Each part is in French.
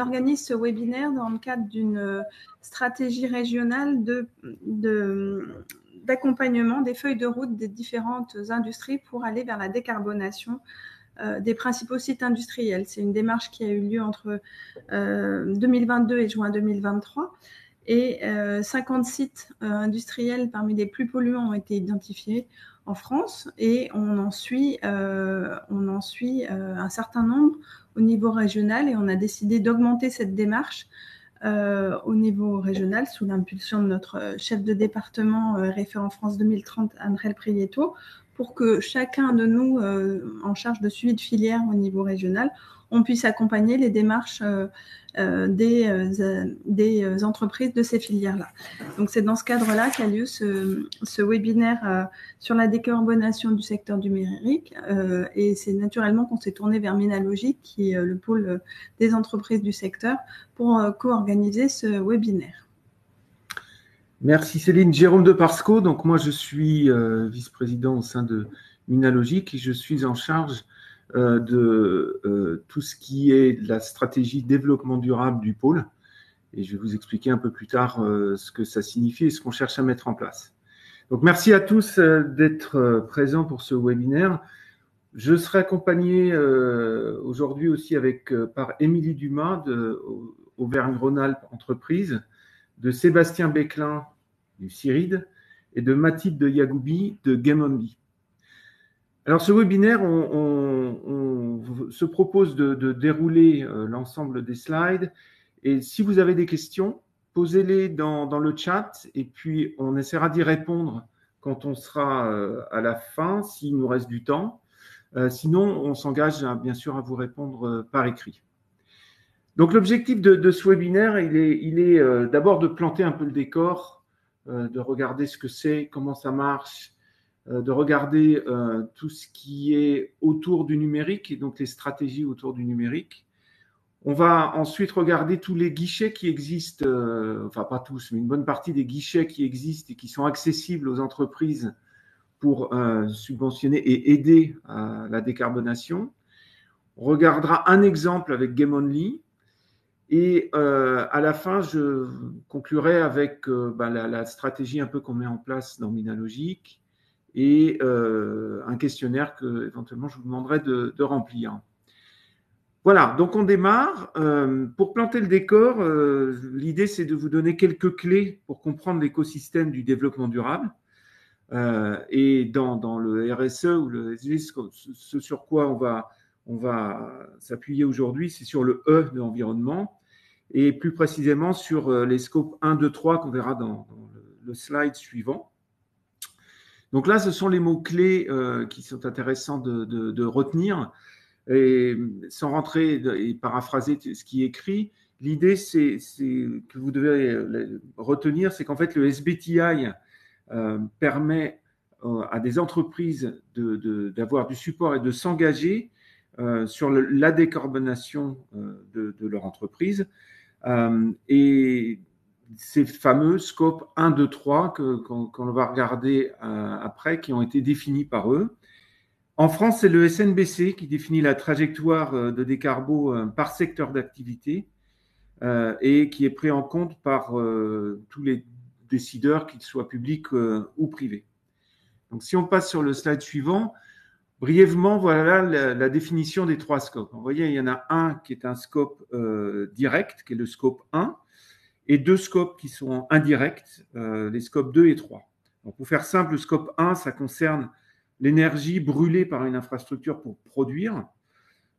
organise ce webinaire dans le cadre d'une stratégie régionale d'accompagnement des feuilles de route des différentes industries pour aller vers la décarbonation des principaux sites industriels. C'est une démarche qui a eu lieu entre 2022 et juin 2023. Et 50 sites industriels parmi les plus polluants ont été identifiés en France et on en suit un certain nombre au niveau régional et on a décidé d'augmenter cette démarche au niveau régional sous l'impulsion de notre chef de département référent France 2030, André Prieto, pour que chacun de nous en charge de suivi de filière au niveau régional, on puisse accompagner les démarches des entreprises de ces filières-là. Donc, c'est dans ce cadre-là qu'a lieu ce webinaire sur la décarbonation du secteur du numérique. Et c'est naturellement qu'on s'est tourné vers Minalogic, qui est le pôle des entreprises du secteur, pour co-organiser ce webinaire. Merci Céline. Jérôme Deparsco, donc moi je suis vice-président au sein de Minalogic et je suis en charge de tout ce qui est la stratégie développement durable du pôle. Et je vais vous expliquer un peu plus tard ce que ça signifie et ce qu'on cherche à mettre en place. Donc merci à tous d'être présents pour ce webinaire. Je serai accompagné aujourd'hui aussi par Émilie Dumas de Auvergne-Rhône-Alpes Entreprises, de Sébastien Béclin du CIRID et de Mathilde de Yagoubi de Game Only. Alors, ce webinaire, on se propose de dérouler l'ensemble des slides. Et si vous avez des questions, posez-les dans le chat et puis on essaiera d'y répondre quand on sera à la fin, s'il nous reste du temps. Sinon, on s'engage bien sûr à vous répondre par écrit. Donc, l'objectif de ce webinaire, il est d'abord de planter un peu le décor, de regarder ce que c'est, comment ça marche, de regarder tout ce qui est autour du numérique et donc les stratégies autour du numérique. On va ensuite regarder tous les guichets qui existent, enfin pas tous, mais une bonne partie des guichets qui existent et qui sont accessibles aux entreprises pour subventionner et aider à la décarbonation. On regardera un exemple avec Game Only. Et à la fin, je conclurai avec la stratégie un peu qu'on met en place dans Minalogic et un questionnaire que éventuellement je vous demanderai de remplir. Voilà, donc on démarre. Pour planter le décor, l'idée c'est de vous donner quelques clés pour comprendre l'écosystème du développement durable. Et dans le RSE ou le SDG, ce sur quoi on va s'appuyer aujourd'hui, c'est sur le E de l'environnement et plus précisément sur les scopes 1, 2, 3 qu'on verra dans le slide suivant. Donc là, ce sont les mots-clés qui sont intéressants de retenir. Et sans rentrer et paraphraser ce qui est écrit, l'idée c'est que vous devez retenir, c'est qu'en fait le SBTI permet à des entreprises d'avoir du support et de s'engager sur la décarbonation de leur entreprise. Et ces fameux scopes 1, 2, 3 qu'on va regarder après, qui ont été définis par eux. En France, c'est le SNBC qui définit la trajectoire de décarbo par secteur d'activité et qui est pris en compte par tous les décideurs, qu'ils soient publics ou privés. Donc, si on passe sur le slide suivant, brièvement, voilà la définition des trois scopes. Vous voyez, il y en a un qui est un scope direct, qui est le scope 1, et deux scopes qui sont indirects, les scopes 2 et 3. Donc, pour faire simple, le scope 1, ça concerne l'énergie brûlée par une infrastructure pour produire.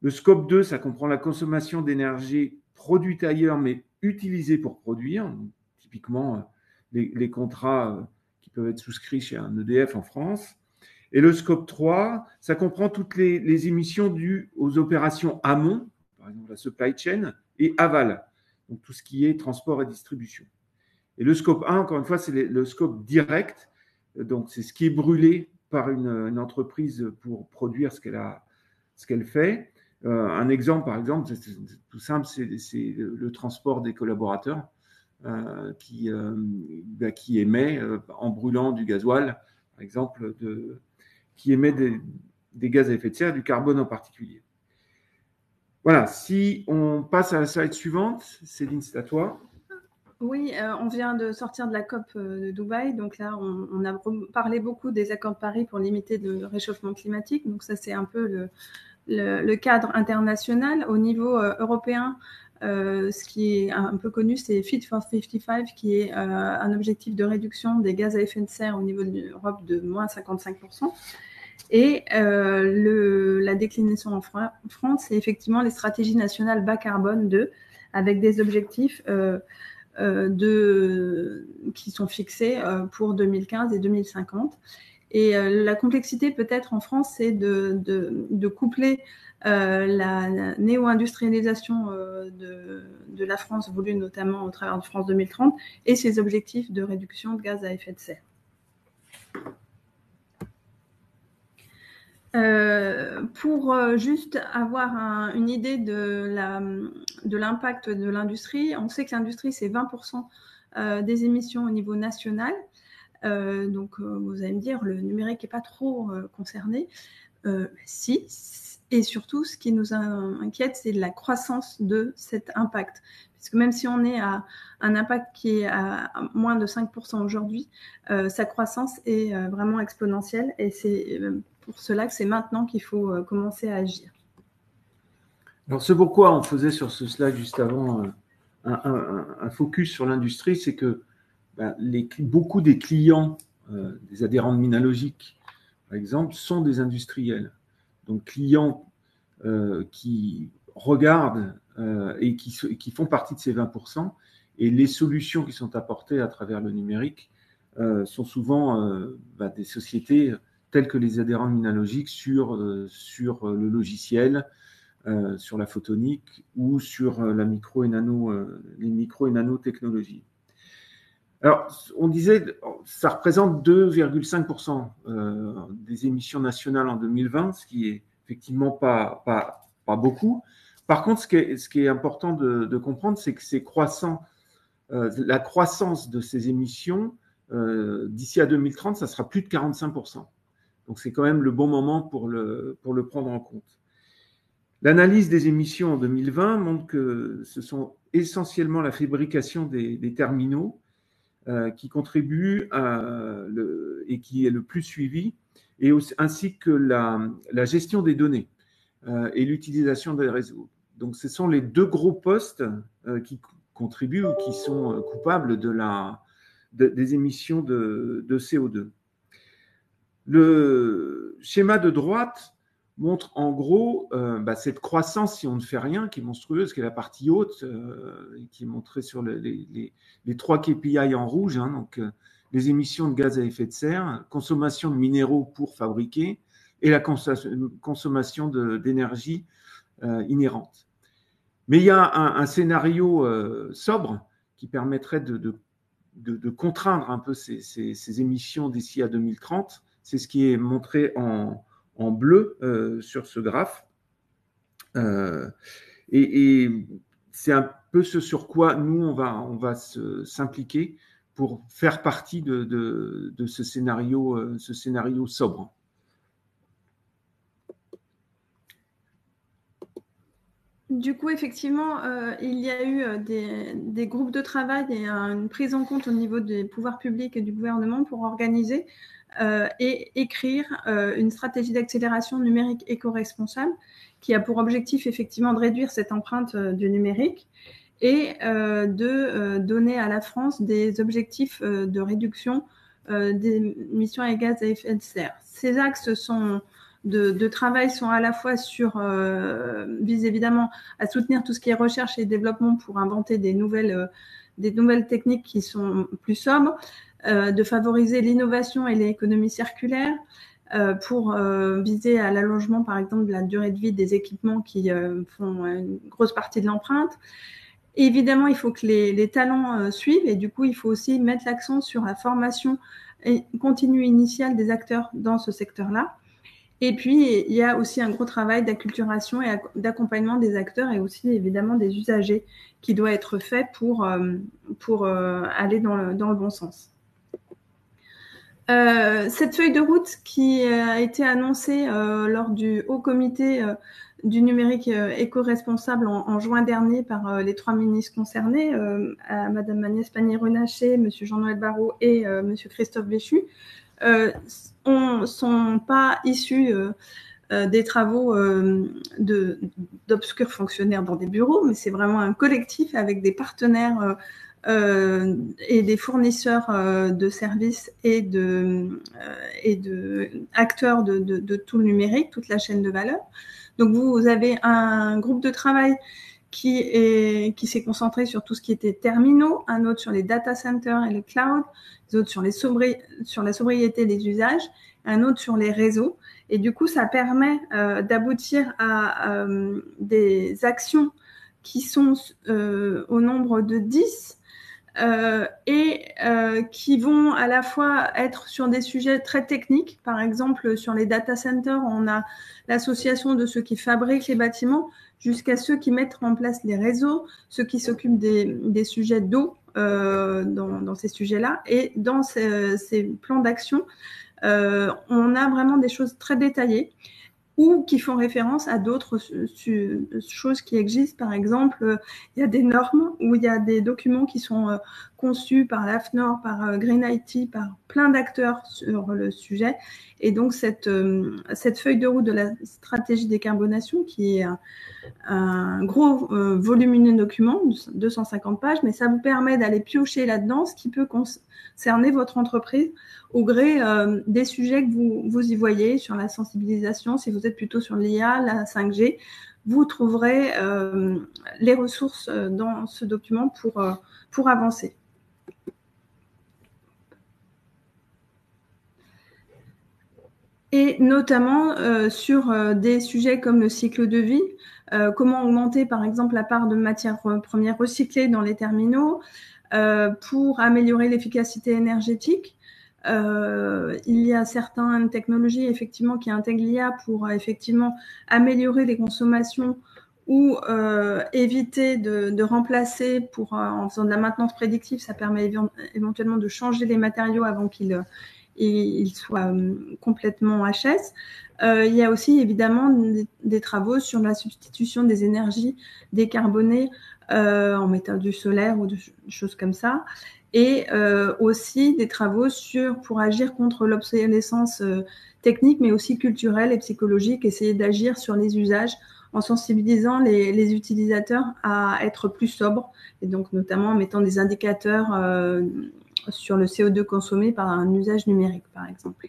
Le scope 2, ça comprend la consommation d'énergie produite ailleurs, mais utilisée pour produire. Donc, typiquement, les contrats qui peuvent être souscrits chez un EDF en France. Et le scope 3, ça comprend toutes les émissions dues aux opérations amont, par exemple la supply chain, et aval, donc tout ce qui est transport et distribution. Et le scope 1, encore une fois, c'est le scope direct, donc c'est ce qui est brûlé par une entreprise pour produire ce qu'elle fait. Un exemple, par exemple, c'est tout simple, c'est le transport des collaborateurs qui émet, en brûlant du gasoil, par exemple, qui émet des gaz à effet de serre, du carbone en particulier. Voilà, si on passe à la slide suivante, Céline, c'est à toi. Oui, on vient de sortir de la COP de Dubaï. Donc là, on a parlé beaucoup des accords de Paris pour limiter le réchauffement climatique. Donc ça, c'est un peu le cadre international. Au niveau européen, ce qui est un peu connu, c'est Fit for 55, qui est un objectif de réduction des gaz à effet de serre au niveau de l'Europe de moins 55%. Et la déclinaison en France, c'est effectivement les stratégies nationales bas carbone 2, avec des objectifs qui sont fixés pour 2015 et 2050. Et la complexité peut-être en France, c'est de coupler la néo-industrialisation de la France, voulue notamment au travers de France 2030, et ses objectifs de réduction de gaz à effet de serre. Pour juste avoir une idée de l'impact de l'industrie, on sait que l'industrie, c'est 20% des émissions au niveau national. Donc, vous allez me dire, le numérique n'est pas trop concerné. Si, et surtout, ce qui nous inquiète, c'est la croissance de cet impact. Puisque même si on est à un impact qui est à moins de 5% aujourd'hui, sa croissance est vraiment exponentielle. Et c'est pour cela que c'est maintenant qu'il faut commencer à agir. Alors, ce pourquoi on faisait sur ce slide juste avant un focus sur l'industrie, c'est que beaucoup des clients, des adhérents de Minalogic, par exemple, sont des industriels. Donc, clients qui regardent et qui font partie de ces 20%. Et les solutions qui sont apportées à travers le numérique sont souvent des sociétés telles que les adhérents de Minalogic sur le logiciel, sur la photonique ou sur les micro et nanotechnologies. Alors, on disait, ça représente 2,5% des émissions nationales en 2020, ce qui est effectivement pas beaucoup. Par contre, ce qui est important de comprendre, c'est que c'est croissant. La croissance de ces émissions, d'ici à 2030, ça sera plus de 45%. Donc, c'est quand même le bon moment pour le prendre en compte. L'analyse des émissions en 2020 montre que ce sont essentiellement la fabrication des terminaux qui contribue et qui est le plus suivi, ainsi que la gestion des données et l'utilisation des réseaux. Donc, ce sont les deux gros postes qui contribuent ou qui sont coupables des émissions de CO2. Le schéma de droite montre en gros cette croissance, si on ne fait rien, qui est monstrueuse, qui est la partie haute, qui est montrée sur les 3 KPI en rouge, hein, donc les émissions de gaz à effet de serre, consommation de minéraux pour fabriquer et la consommation d'énergie inhérente. Mais il y a un scénario sobre qui permettrait de contraindre un peu ces émissions d'ici à 2030. C'est ce qui est montré en bleu sur ce graphe. Et c'est un peu ce sur quoi nous, on va s'impliquer pour faire partie de ce scénario sobre. Du coup, effectivement, il y a eu des groupes de travail et une prise en compte au niveau des pouvoirs publics et du gouvernement pour organiser et écrire une stratégie d'accélération numérique éco-responsable qui a pour objectif effectivement de réduire cette empreinte du numérique et de donner à la France des objectifs de réduction des émissions à gaz à effet de serre. Ces axes de travail sont à la fois visent évidemment à soutenir tout ce qui est recherche et développement pour inventer des nouvelles techniques qui sont plus sobres, de favoriser l'innovation et l'économie circulaire, pour viser à l'allongement, par exemple, de la durée de vie des équipements qui font une grosse partie de l'empreinte. Et évidemment, il faut que les talents suivent et du coup, il faut aussi mettre l'accent sur la formation continue initiale des acteurs dans ce secteur-là. Et puis, il y a aussi un gros travail d'acculturation et d'accompagnement des acteurs et aussi évidemment des usagers qui doit être fait pour aller dans le bon sens. Cette feuille de route qui a été annoncée lors du haut comité du numérique éco-responsable en juin dernier par les 3 ministres concernés, Madame Agnès Pannier-Runacher, Monsieur Jean-Noël Barrot et Monsieur Christophe Béchu, ne sont pas issus des travaux d'obscurs fonctionnaires dans des bureaux, mais c'est vraiment un collectif avec des partenaires et des fournisseurs de services et de acteurs de tout le numérique, toute la chaîne de valeur. Donc vous avez un groupe de travail qui s'est concentré sur tout ce qui était terminaux, un autre sur les data centers et le cloud, un autre sur la sobriété des usages, un autre sur les réseaux. Et du coup, ça permet d'aboutir à des actions qui sont au nombre de 10 et qui vont à la fois être sur des sujets très techniques. Par exemple, sur les data centers, on a l'association de ceux qui fabriquent les bâtiments jusqu'à ceux qui mettent en place les réseaux, ceux qui s'occupent des sujets d'eau dans ces sujets-là. Et dans ces plans d'action, on a vraiment des choses très détaillées ou qui font référence à d'autres choses qui existent. Par exemple, il y a des normes ou il y a des documents qui sont conçus par l'AFNOR, par Green IT, par plein d'acteurs sur le sujet. Et donc, cette feuille de route de la stratégie décarbonation, qui est un gros volumineux document, 250 pages, mais ça vous permet d'aller piocher là-dedans, ce qui peut concerner votre entreprise au gré des sujets que vous y voyez, sur la sensibilisation. Si vous êtes plutôt sur l'IA, la 5G, vous trouverez les ressources dans ce document pour avancer. Et notamment sur des sujets comme le cycle de vie, comment augmenter par exemple la part de matières premières recyclées dans les terminaux pour améliorer l'efficacité énergétique. Il y a certaines technologies effectivement qui intègrent l'IA pour effectivement améliorer les consommations ou éviter de remplacer en faisant de la maintenance prédictive. Ça permet éventuellement de changer les matériaux avant qu'ils soient complètement HS. Il y a aussi évidemment des travaux sur la substitution des énergies décarbonées en mettant du solaire ou des choses comme ça. Et aussi des travaux pour agir contre l'obsolescence technique, mais aussi culturelle et psychologique, essayer d'agir sur les usages en sensibilisant les utilisateurs à être plus sobres, et donc notamment en mettant des indicateurs sur le CO2 consommé par un usage numérique, par exemple.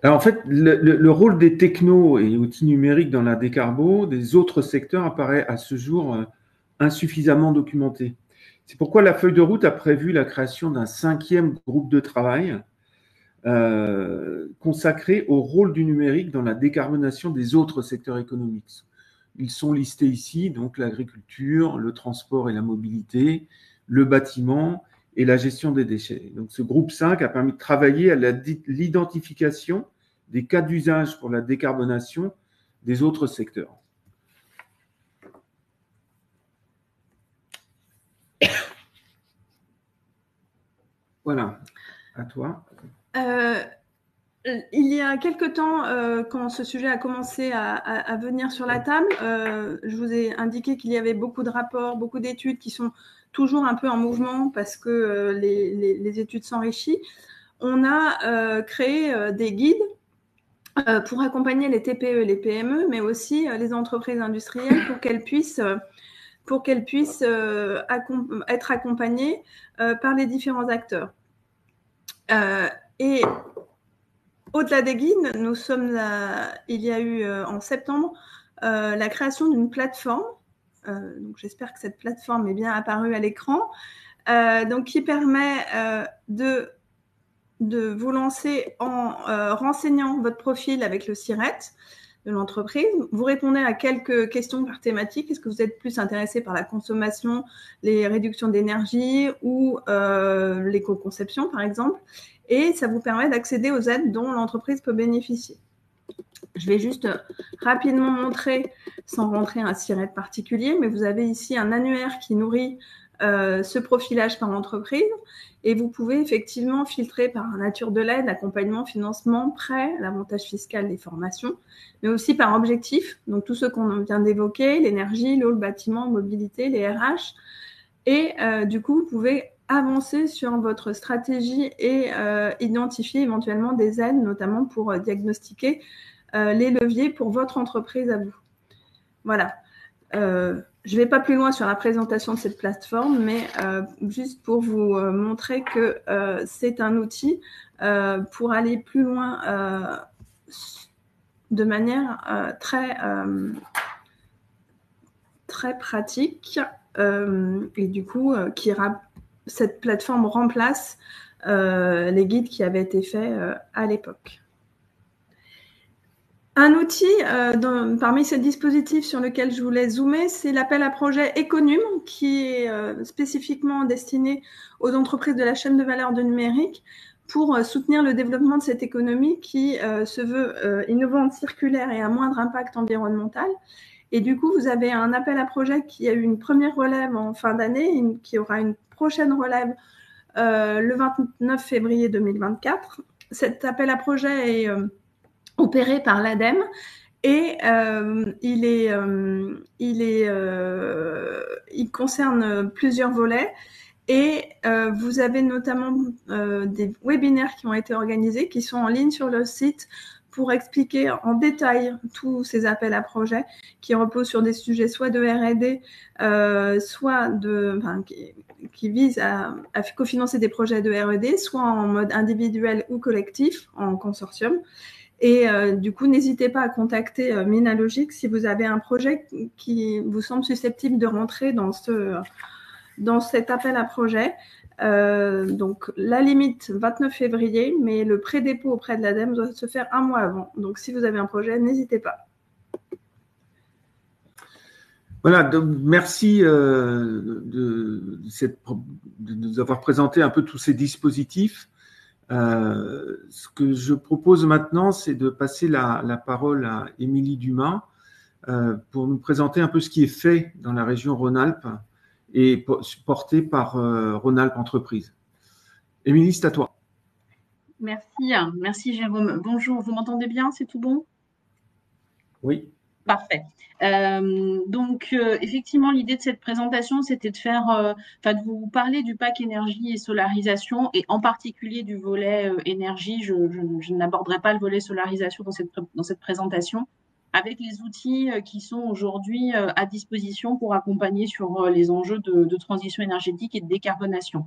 Alors en fait, le rôle des technos et outils numériques dans la décarbo des autres secteurs apparaît à ce jour insuffisamment documenté. C'est pourquoi la feuille de route a prévu la création d'un 5e groupe de travail consacré au rôle du numérique dans la décarbonation des autres secteurs économiques. Ils sont listés ici, donc l'agriculture, le transport et la mobilité, le bâtiment et la gestion des déchets. Donc ce groupe 5 a permis de travailler à l'identification des cas d'usage pour la décarbonation des autres secteurs. Voilà, à toi. Il y a quelque temps, quand ce sujet a commencé à venir sur la table, je vous ai indiqué qu'il y avait beaucoup de rapports, beaucoup d'études qui sont toujours un peu en mouvement parce que les études s'enrichissent. On a créé des guides pour accompagner les TPE et les PME, mais aussi les entreprises industrielles pour qu'elles puissent être accompagnées par les différents acteurs. Et au-delà des guides, il y a eu en septembre la création d'une plateforme. Donc j'espère que cette plateforme est bien apparue à l'écran. Donc qui permet de vous lancer en renseignant votre profil avec le SIRET de l'entreprise. Vous répondez à quelques questions par thématique. Est-ce que vous êtes plus intéressé par la consommation, les réductions d'énergie ou l'éco-conception, par exemple? Et ça vous permet d'accéder aux aides dont l'entreprise peut bénéficier. Je vais juste rapidement montrer, sans rentrer un SIRET particulier, mais vous avez ici un annuaire qui nourrit ce profilage par entreprise et vous pouvez effectivement filtrer par nature de l'aide, accompagnement, financement, prêt, l'avantage fiscal des formations, mais aussi par objectif, donc tous ceux qu'on vient d'évoquer, l'énergie, l'eau, le bâtiment, mobilité, les RH. Et du coup, vous pouvez avancer sur votre stratégie et identifier éventuellement des aides, notamment pour diagnostiquer les leviers pour votre entreprise à vous. Voilà. Je ne vais pas plus loin sur la présentation de cette plateforme, mais juste pour vous montrer que c'est un outil pour aller plus loin de manière très pratique. Et du coup, cette plateforme remplace les guides qui avaient été faits à l'époque. Un outil parmi ces dispositifs sur lequel je voulais zoomer, c'est l'appel à projet Econum, qui est spécifiquement destiné aux entreprises de la chaîne de valeur de numérique pour soutenir le développement de cette économie qui se veut innovante, circulaire et à moindre impact environnemental. Et du coup, vous avez un appel à projet qui a eu une première relève en fin d'année, qui aura une prochaine relève le 29 février 2024. Cet appel à projet est opéré par l'ADEME et il concerne plusieurs volets. Et vous avez notamment des webinaires qui ont été organisés, qui sont en ligne sur le site pour expliquer en détail tous ces appels à projets qui reposent sur des sujets soit de R&D, soit qui visent à cofinancer des projets de R&D, soit en mode individuel ou collectif, en consortium. Et du coup, n'hésitez pas à contacter Minalogic si vous avez un projet qui vous semble susceptible de rentrer dans cet appel à projet. Donc, la limite 29 février, mais le pré-dépôt auprès de l'ADEME doit se faire un mois avant. Donc, si vous avez un projet, n'hésitez pas. Voilà, donc merci de nous avoir présenté un peu tous ces dispositifs. Ce que je propose maintenant, c'est de passer la parole à Émilie Dumas pour nous présenter un peu ce qui est fait dans la région Rhône-Alpes et porté par Rhône-Alpes Entreprises. Émilie, c'est à toi. Merci Jérôme. Bonjour, vous m'entendez bien? C'est tout bon? Oui. Parfait. Donc, effectivement, l'idée de cette présentation, c'était de vous parler du pack énergie et solarisation, et en particulier du volet énergie. Je n'aborderai pas le volet solarisation dans cette présentation, avec les outils qui sont aujourd'hui à disposition pour accompagner sur les enjeux de transition énergétique et de décarbonation.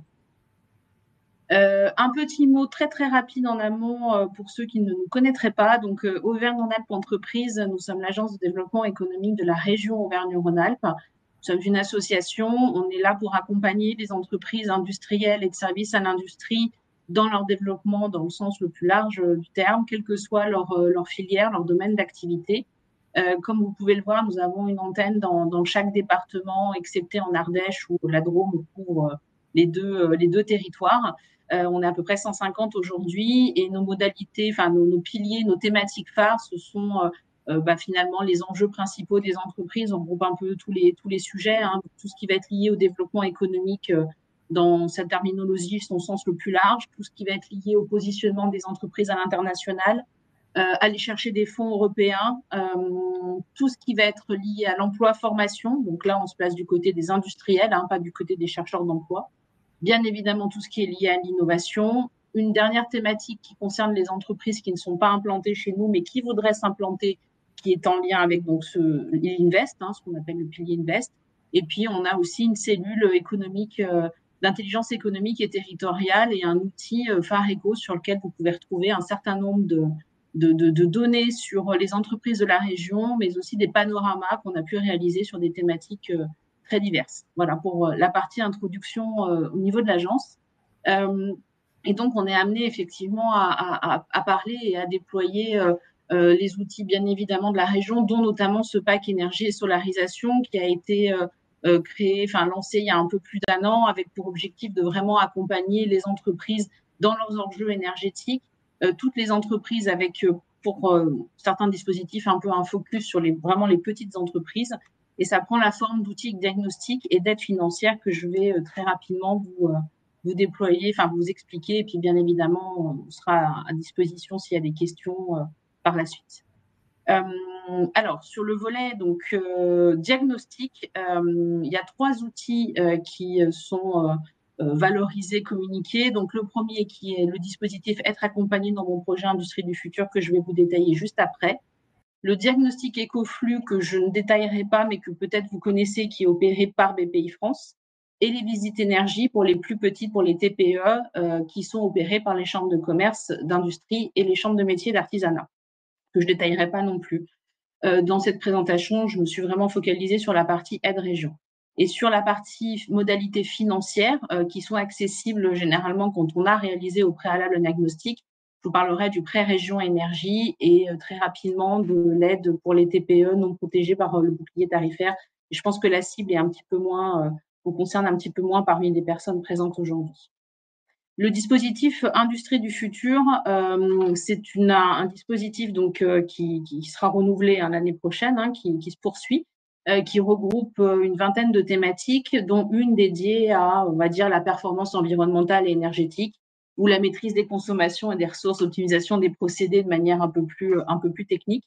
Un petit mot très très rapide en amont pour ceux qui ne nous connaîtraient pas. Donc, Auvergne-Rhône-Alpes Entreprises, nous sommes l'agence de développement économique de la région Auvergne-Rhône-Alpes. Nous sommes une association. On est là pour accompagner les entreprises industrielles et de services à l'industrie dans leur développement dans le sens le plus large du terme, quelle que soit leur filière, leur domaine d'activité. Comme vous pouvez le voir, nous avons une antenne dans chaque département, excepté en Ardèche où la Drôme couvre les deux territoires. On est à peu près 150 aujourd'hui et nos modalités, enfin nos piliers, nos thématiques phares, ce sont finalement les enjeux principaux des entreprises. On groupe un peu tous les sujets, hein, tout ce qui va être lié au développement économique dans sa terminologie, son sens le plus large, tout ce qui va être lié au positionnement des entreprises à l'international, aller chercher des fonds européens, tout ce qui va être lié à l'emploi-formation. Donc là, on se place du côté des industriels, hein, pas du côté des chercheurs d'emploi. Bien évidemment, tout ce qui est lié à l'innovation. Une dernière thématique qui concerne les entreprises qui ne sont pas implantées chez nous, mais qui voudraient s'implanter, qui est en lien avec donc l'Invest, hein, ce qu'on appelle le pilier Invest. Et puis, on a aussi une cellule économique, d'intelligence économique et territoriale et un outil Phareco sur lequel vous pouvez retrouver un certain nombre de données sur les entreprises de la région, mais aussi des panoramas qu'on a pu réaliser sur des thématiques très diverses. Voilà pour la partie introduction au niveau de l'agence. Et donc, on est amené effectivement à parler et à déployer les outils, bien évidemment, de la région, dont notamment ce pack énergie et solarisation qui a été lancé il y a un peu plus d'1 an, avec pour objectif de vraiment accompagner les entreprises dans leurs enjeux énergétiques, toutes les entreprises avec, pour certains dispositifs, un peu un focus sur vraiment les petites entreprises, Et ça prend la forme d'outils diagnostiques et d'aides financières que je vais très rapidement vous déployer, enfin vous expliquer. Et puis, bien évidemment, on sera à disposition s'il y a des questions par la suite. Alors, sur le volet donc diagnostic, il y a 3 outils qui sont valorisés, communiqués. Donc, le premier qui est le dispositif Être accompagné dans mon projet Industrie du futur que je vais vous détailler juste après. Le diagnostic Ecoflux que je ne détaillerai pas, mais que peut-être vous connaissez, qui est opéré par BPI France. Et les visites énergie pour les plus petits, pour les TPE, qui sont opérées par les chambres de commerce, d'industrie et les chambres de métiers d'artisanat, que je ne détaillerai pas non plus. Dans cette présentation, je me suis vraiment focalisée sur la partie aide région. Et sur la partie modalités financières qui sont accessibles généralement quand on a réalisé au préalable un diagnostic, je vous parlerai du prêt région énergie et très rapidement de l'aide pour les TPE non protégées par le bouclier tarifaire. Et je pense que la cible est un petit peu moins, vous concerne un petit peu moins parmi les personnes présentes aujourd'hui. Le dispositif Industrie du futur, c'est un dispositif donc qui sera renouvelé l'année prochaine, qui se poursuit, qui regroupe une vingtaine de thématiques, dont une dédiée à, on va dire, la performance environnementale et énergétique, ou la maîtrise des consommations et des ressources, optimisation des procédés de manière un peu plus technique.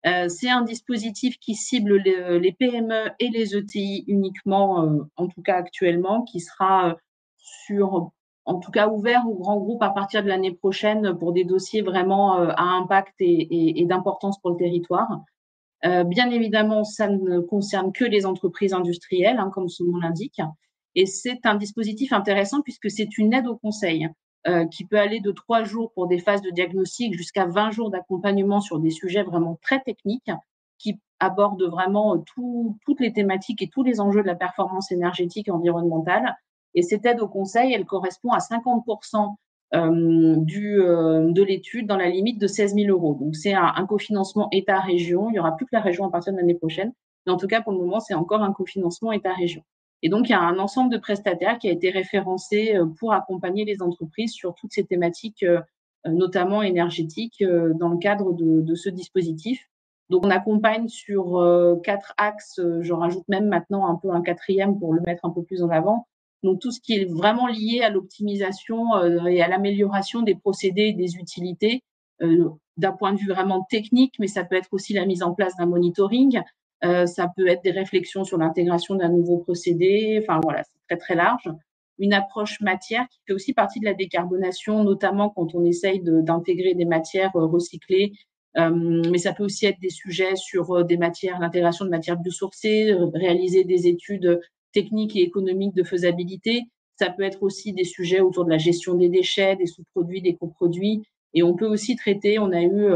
C'est un dispositif qui cible les PME et les ETI uniquement, en tout cas actuellement, qui sera en tout cas ouvert aux grands groupes à partir de l'année prochaine pour des dossiers vraiment à impact et d'importance pour le territoire. Bien évidemment, ça ne concerne que les entreprises industrielles, comme son nom l'indique. Et c'est un dispositif intéressant puisque c'est une aide au conseil qui peut aller de 3 jours pour des phases de diagnostic jusqu'à 20 jours d'accompagnement sur des sujets vraiment très techniques qui abordent vraiment toutes les thématiques et tous les enjeux de la performance énergétique et environnementale. Et cette aide au conseil, elle correspond à 50% de l'étude dans la limite de 16 000 euros. Donc, c'est un cofinancement État-région. Il n'y aura plus que la région à partir de l'année prochaine. Mais en tout cas, pour le moment, c'est encore un cofinancement État-région. Et donc, il y a un ensemble de prestataires qui a été référencé pour accompagner les entreprises sur toutes ces thématiques, notamment énergétiques, dans le cadre de ce dispositif. Donc, on accompagne sur 4 axes. J'en rajoute même maintenant un peu un 4e pour le mettre un peu plus en avant. Donc, tout ce qui est vraiment lié à l'optimisation et à l'amélioration des procédés et des utilités d'un point de vue vraiment technique, mais ça peut être aussi la mise en place d'un monitoring, ça peut être des réflexions sur l'intégration d'un nouveau procédé, enfin voilà, c'est très très large. Une approche matière qui fait aussi partie de la décarbonation, notamment quand on essaye d'intégrer des matières recyclées, mais ça peut aussi être des sujets sur des matières, l'intégration de matières biosourcées, réaliser des études techniques et économiques de faisabilité. Ça peut être aussi des sujets autour de la gestion des déchets, des sous-produits, des coproduits. Et on peut aussi traiter, on a eu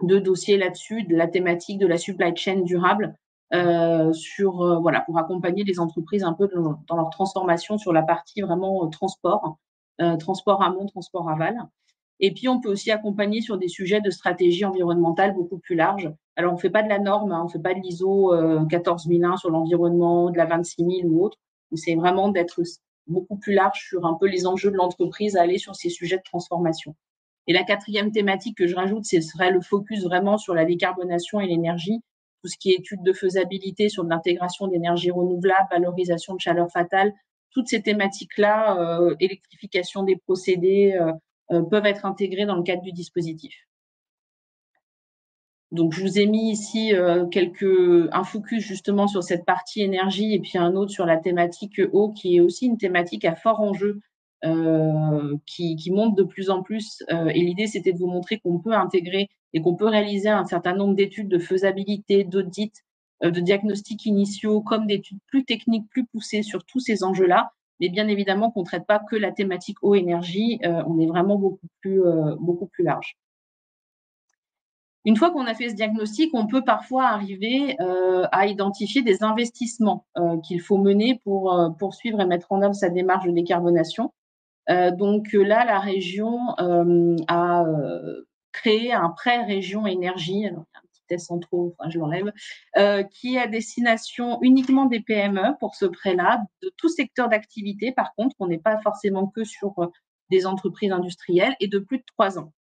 2 dossiers là-dessus, de la thématique de la supply chain durable, voilà, pour accompagner les entreprises un peu dans leur transformation sur la partie vraiment transport amont, transport aval. Et puis, on peut aussi accompagner sur des sujets de stratégie environnementale beaucoup plus larges. Alors, on ne fait pas de la norme, on ne fait pas de l'ISO 14001 sur l'environnement, de la 26000 ou autre. C'est vraiment d'être beaucoup plus large sur un peu les enjeux de l'entreprise à aller sur ces sujets de transformation. Et la 4e thématique que je rajoute, ce serait le focus vraiment sur la décarbonation et l'énergie, tout ce qui est études de faisabilité sur l'intégration d'énergie renouvelable, valorisation de chaleur fatale, toutes ces thématiques-là, électrification des procédés, peuvent être intégrés dans le cadre du dispositif. Donc, je vous ai mis ici un focus justement sur cette partie énergie et puis un autre sur la thématique eau, qui est aussi une thématique à fort enjeu qui monte de plus en plus. Et l'idée, c'était de vous montrer qu'on peut intégrer et qu'on peut réaliser un certain nombre d'études de faisabilité, d'audit, de diagnostics initiaux, comme d'études plus techniques, plus poussées sur tous ces enjeux-là. Mais bien évidemment qu'on ne traite pas que la thématique eau-énergie, on est vraiment beaucoup plus large. Une fois qu'on a fait ce diagnostic, on peut parfois arriver à identifier des investissements qu'il faut mener pour poursuivre et mettre en œuvre sa démarche de décarbonation. Donc là, la région a créé un prêt région énergie, alors il y a un petit test en trop, enfin, je l'enlève, qui est à destination uniquement des PME pour ce prêt-là, de tout secteur d'activité. Par contre, on n'est pas forcément que sur des entreprises industrielles et de plus de 3 ans.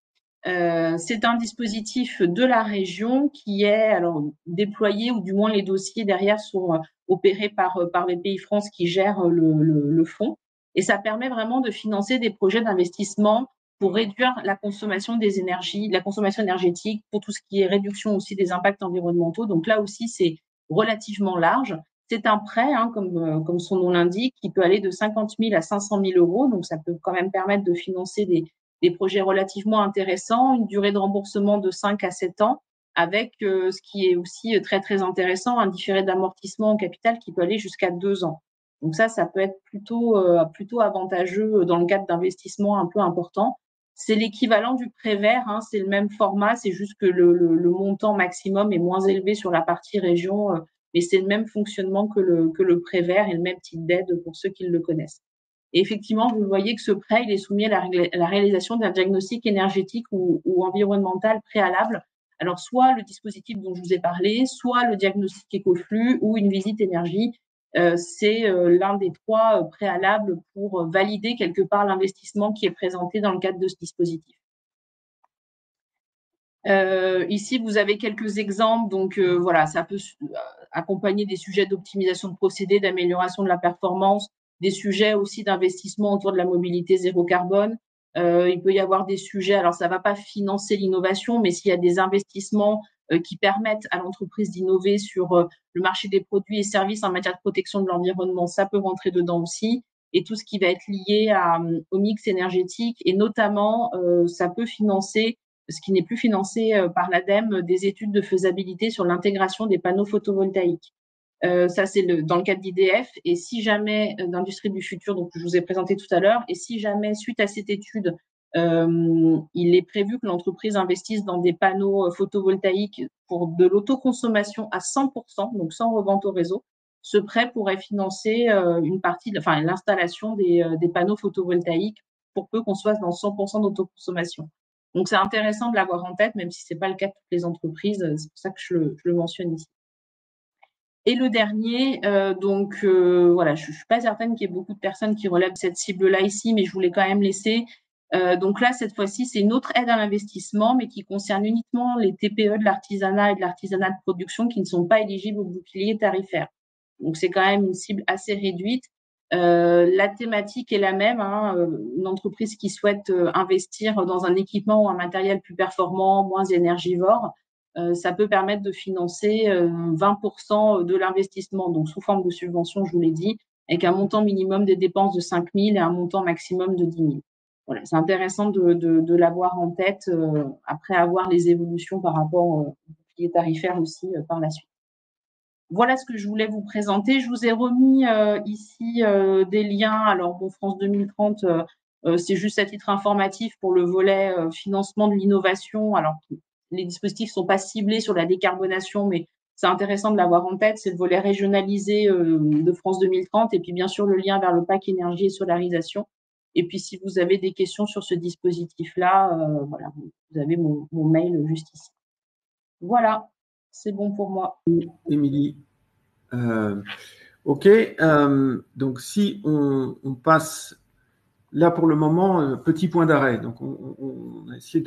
C'est un dispositif de la région qui est alors déployé, ou du moins les dossiers derrière sont opérés par Bpifrance qui gère le fonds. Et ça permet vraiment de financer des projets d'investissement pour réduire la consommation des énergies, la consommation énergétique, pour tout ce qui est réduction aussi des impacts environnementaux. Donc là aussi, c'est relativement large. C'est un prêt, hein, comme son nom l'indique, qui peut aller de 50 000 à 500 000 euros. Donc ça peut quand même permettre de financer des projets relativement intéressants, une durée de remboursement de 5 à 7 ans, avec ce qui est aussi très, très intéressant, un différé d'amortissement en capital qui peut aller jusqu'à 2 ans. Donc ça peut être plutôt avantageux dans le cadre d'investissements un peu importants. C'est l'équivalent du prêt vert, hein, c'est le même format, c'est juste que le montant maximum est moins élevé sur la partie région, mais c'est le même fonctionnement que le prêt vert et le même type d'aide pour ceux qui le connaissent. Et effectivement, vous voyez que ce prêt, il est soumis à la réalisation d'un diagnostic énergétique ou environnemental préalable. Alors, soit le dispositif dont je vous ai parlé, soit le diagnostic écoflux ou une visite énergie. C'est l'un des 3 préalables pour valider quelque part l'investissement qui est présenté dans le cadre de ce dispositif. Ici, vous avez quelques exemples. Donc, voilà, ça peut accompagner des sujets d'optimisation de procédés, d'amélioration de la performance, des sujets aussi d'investissement autour de la mobilité zéro carbone. Il peut y avoir des sujets, alors ça ne va pas financer l'innovation, mais s'il y a des investissements qui permettent à l'entreprise d'innover sur le marché des produits et services en matière de protection de l'environnement, ça peut rentrer dedans aussi. Et tout ce qui va être lié au mix énergétique, et notamment, ça peut financer ce qui n'est plus financé par l'ADEME, des études de faisabilité sur l'intégration des panneaux photovoltaïques. Ça, c'est dans le cadre d'IDF. Et si jamais, d'Industrie du Futur, donc je vous ai présenté tout à l'heure, et si jamais, suite à cette étude, il est prévu que l'entreprise investisse dans des panneaux photovoltaïques pour de l'autoconsommation à 100%, donc sans revente au réseau, ce prêt pourrait financer une partie, enfin l'installation des panneaux photovoltaïques pour peu qu'on soit dans 100% d'autoconsommation. Donc, c'est intéressant de l'avoir en tête, même si ce n'est pas le cas de toutes les entreprises. C'est pour ça que je le mentionne ici. Et le dernier, voilà, je ne suis pas certaine qu'il y ait beaucoup de personnes qui relèvent cette cible-là ici, mais je voulais quand même laisser. Donc là, cette fois-ci, c'est une autre aide à l'investissement, mais qui concerne uniquement les TPE de l'artisanat et de l'artisanat de production qui ne sont pas éligibles au bouclier tarifaire. Donc, c'est quand même une cible assez réduite. La thématique est la même, hein, une entreprise qui souhaite investir dans un équipement ou un matériel plus performant, moins énergivore, ça peut permettre de financer 20% de l'investissement, donc sous forme de subvention, je vous l'ai dit, avec un montant minimum des dépenses de 5 000 et un montant maximum de 10 000. Voilà, c'est intéressant de l'avoir en tête après avoir les évolutions par rapport au bouclier tarifaire aussi par la suite. Voilà ce que je voulais vous présenter. Je vous ai remis ici des liens. Alors, bon, France 2030, c'est juste à titre informatif pour le volet financement de l'innovation. Alors, les dispositifs ne sont pas ciblés sur la décarbonation, mais c'est intéressant de l'avoir en tête. C'est le volet régionalisé de France 2030. Et puis, bien sûr, le lien vers le pack énergie et solarisation. Et puis, si vous avez des questions sur ce dispositif-là, voilà, vous avez mon mail juste ici. Voilà. C'est bon pour moi. Émilie. OK. Donc, si on passe là pour le moment, petit point d'arrêt. Donc, on a essayé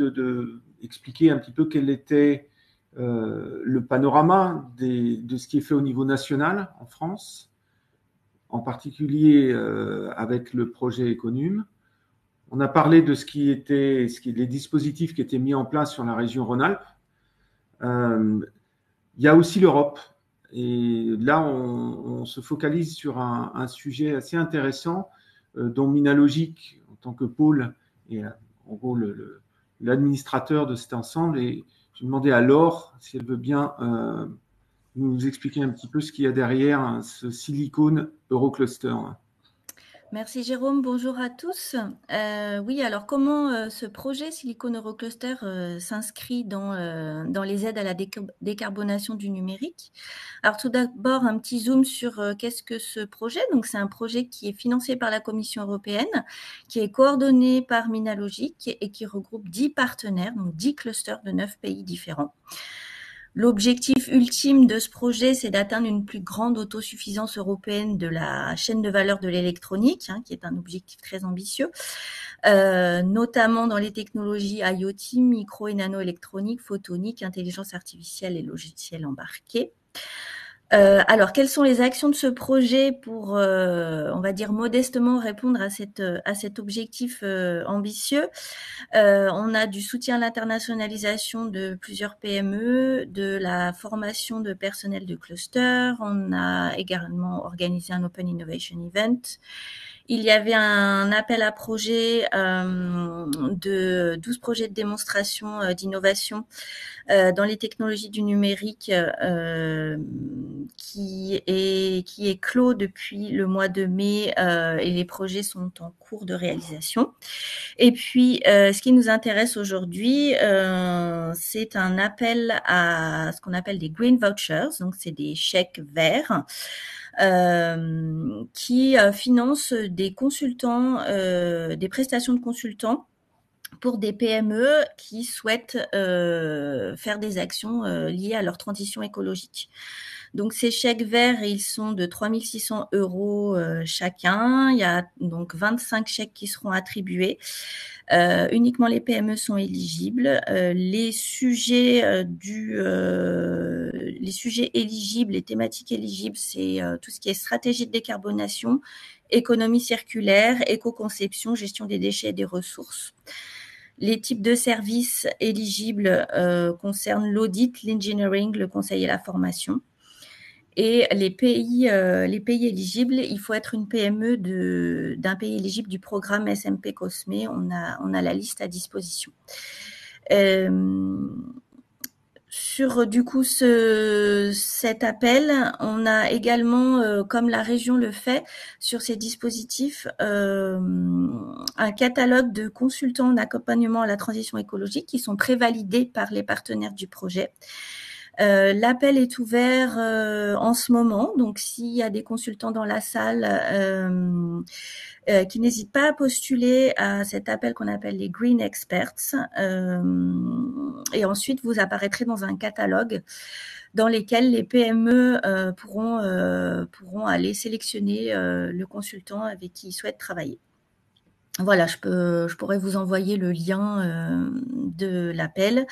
d'expliquer un petit peu quel était le panorama de ce qui est fait au niveau national en France, en particulier avec le projet Econum. On a parlé de les dispositifs qui étaient mis en place sur la région Rhône-Alpes. Il y a aussi l'Europe. Et là, on se focalise sur un sujet assez intéressant dont Minalogic, en tant que pôle, est en gros l'administrateur de cet ensemble. Et je demandais à Laure si elle veut bien nous expliquer un petit peu ce qu'il y a derrière ce Silicon Eurocluster. Merci Jérôme, bonjour à tous. Oui, alors comment ce projet Silicon Eurocluster s'inscrit dans les aides à la décarbonation du numérique? Alors tout d'abord, un petit zoom sur qu'est-ce que ce projet. Donc c'est un projet qui est financé par la Commission européenne, qui est coordonné par Minalogic et qui regroupe 10 partenaires, donc 10 clusters de 9 pays différents. L'objectif ultime de ce projet, c'est d'atteindre une plus grande autosuffisance européenne de la chaîne de valeur de l'électronique, qui est un objectif très ambitieux, notamment dans les technologies IoT, micro et nanoélectronique, photonique, intelligence artificielle et logiciels embarqués. Alors, quelles sont les actions de ce projet pour, on va dire modestement, répondre à cet objectif ambitieux? On a du soutien à l'internationalisation de plusieurs PME, de la formation de personnel de cluster. On a également organisé un Open Innovation Event. Il y avait un appel à projets de 12 projets de démonstration d'innovation dans les technologies du numérique qui est clos depuis le mois de mai et les projets sont en cours de réalisation. Et puis, ce qui nous intéresse aujourd'hui, c'est un appel à ce qu'on appelle des green vouchers, donc c'est des chèques verts qui financent des consultants, des prestations de consultants pour des PME qui souhaitent faire des actions liées à leur transition écologique. Donc ces chèques verts, ils sont de 3 600 € chacun. Il y a donc 25 chèques qui seront attribués. Uniquement les PME sont éligibles. Les sujets éligibles, les thématiques éligibles, c'est tout ce qui est stratégie de décarbonation, économie circulaire, éco-conception, gestion des déchets et des ressources. Les types de services éligibles concernent l'audit, l'engineering, le conseil et la formation. Et les pays éligibles, il faut être une PME d'un pays éligible du programme SMP COSME. On a la liste à disposition. Sur du coup cet appel, on a également, comme la région le fait sur ces dispositifs, un catalogue de consultants en accompagnement à la transition écologique qui sont prévalidés par les partenaires du projet. L'appel est ouvert en ce moment, donc s'il y a des consultants dans la salle qui n'hésitent pas à postuler à cet appel qu'on appelle les Green Experts, et ensuite vous apparaîtrez dans un catalogue dans lesquels les PME pourront aller sélectionner le consultant avec qui ils souhaitent travailler. Voilà, je pourrais vous envoyer le lien de l'appel.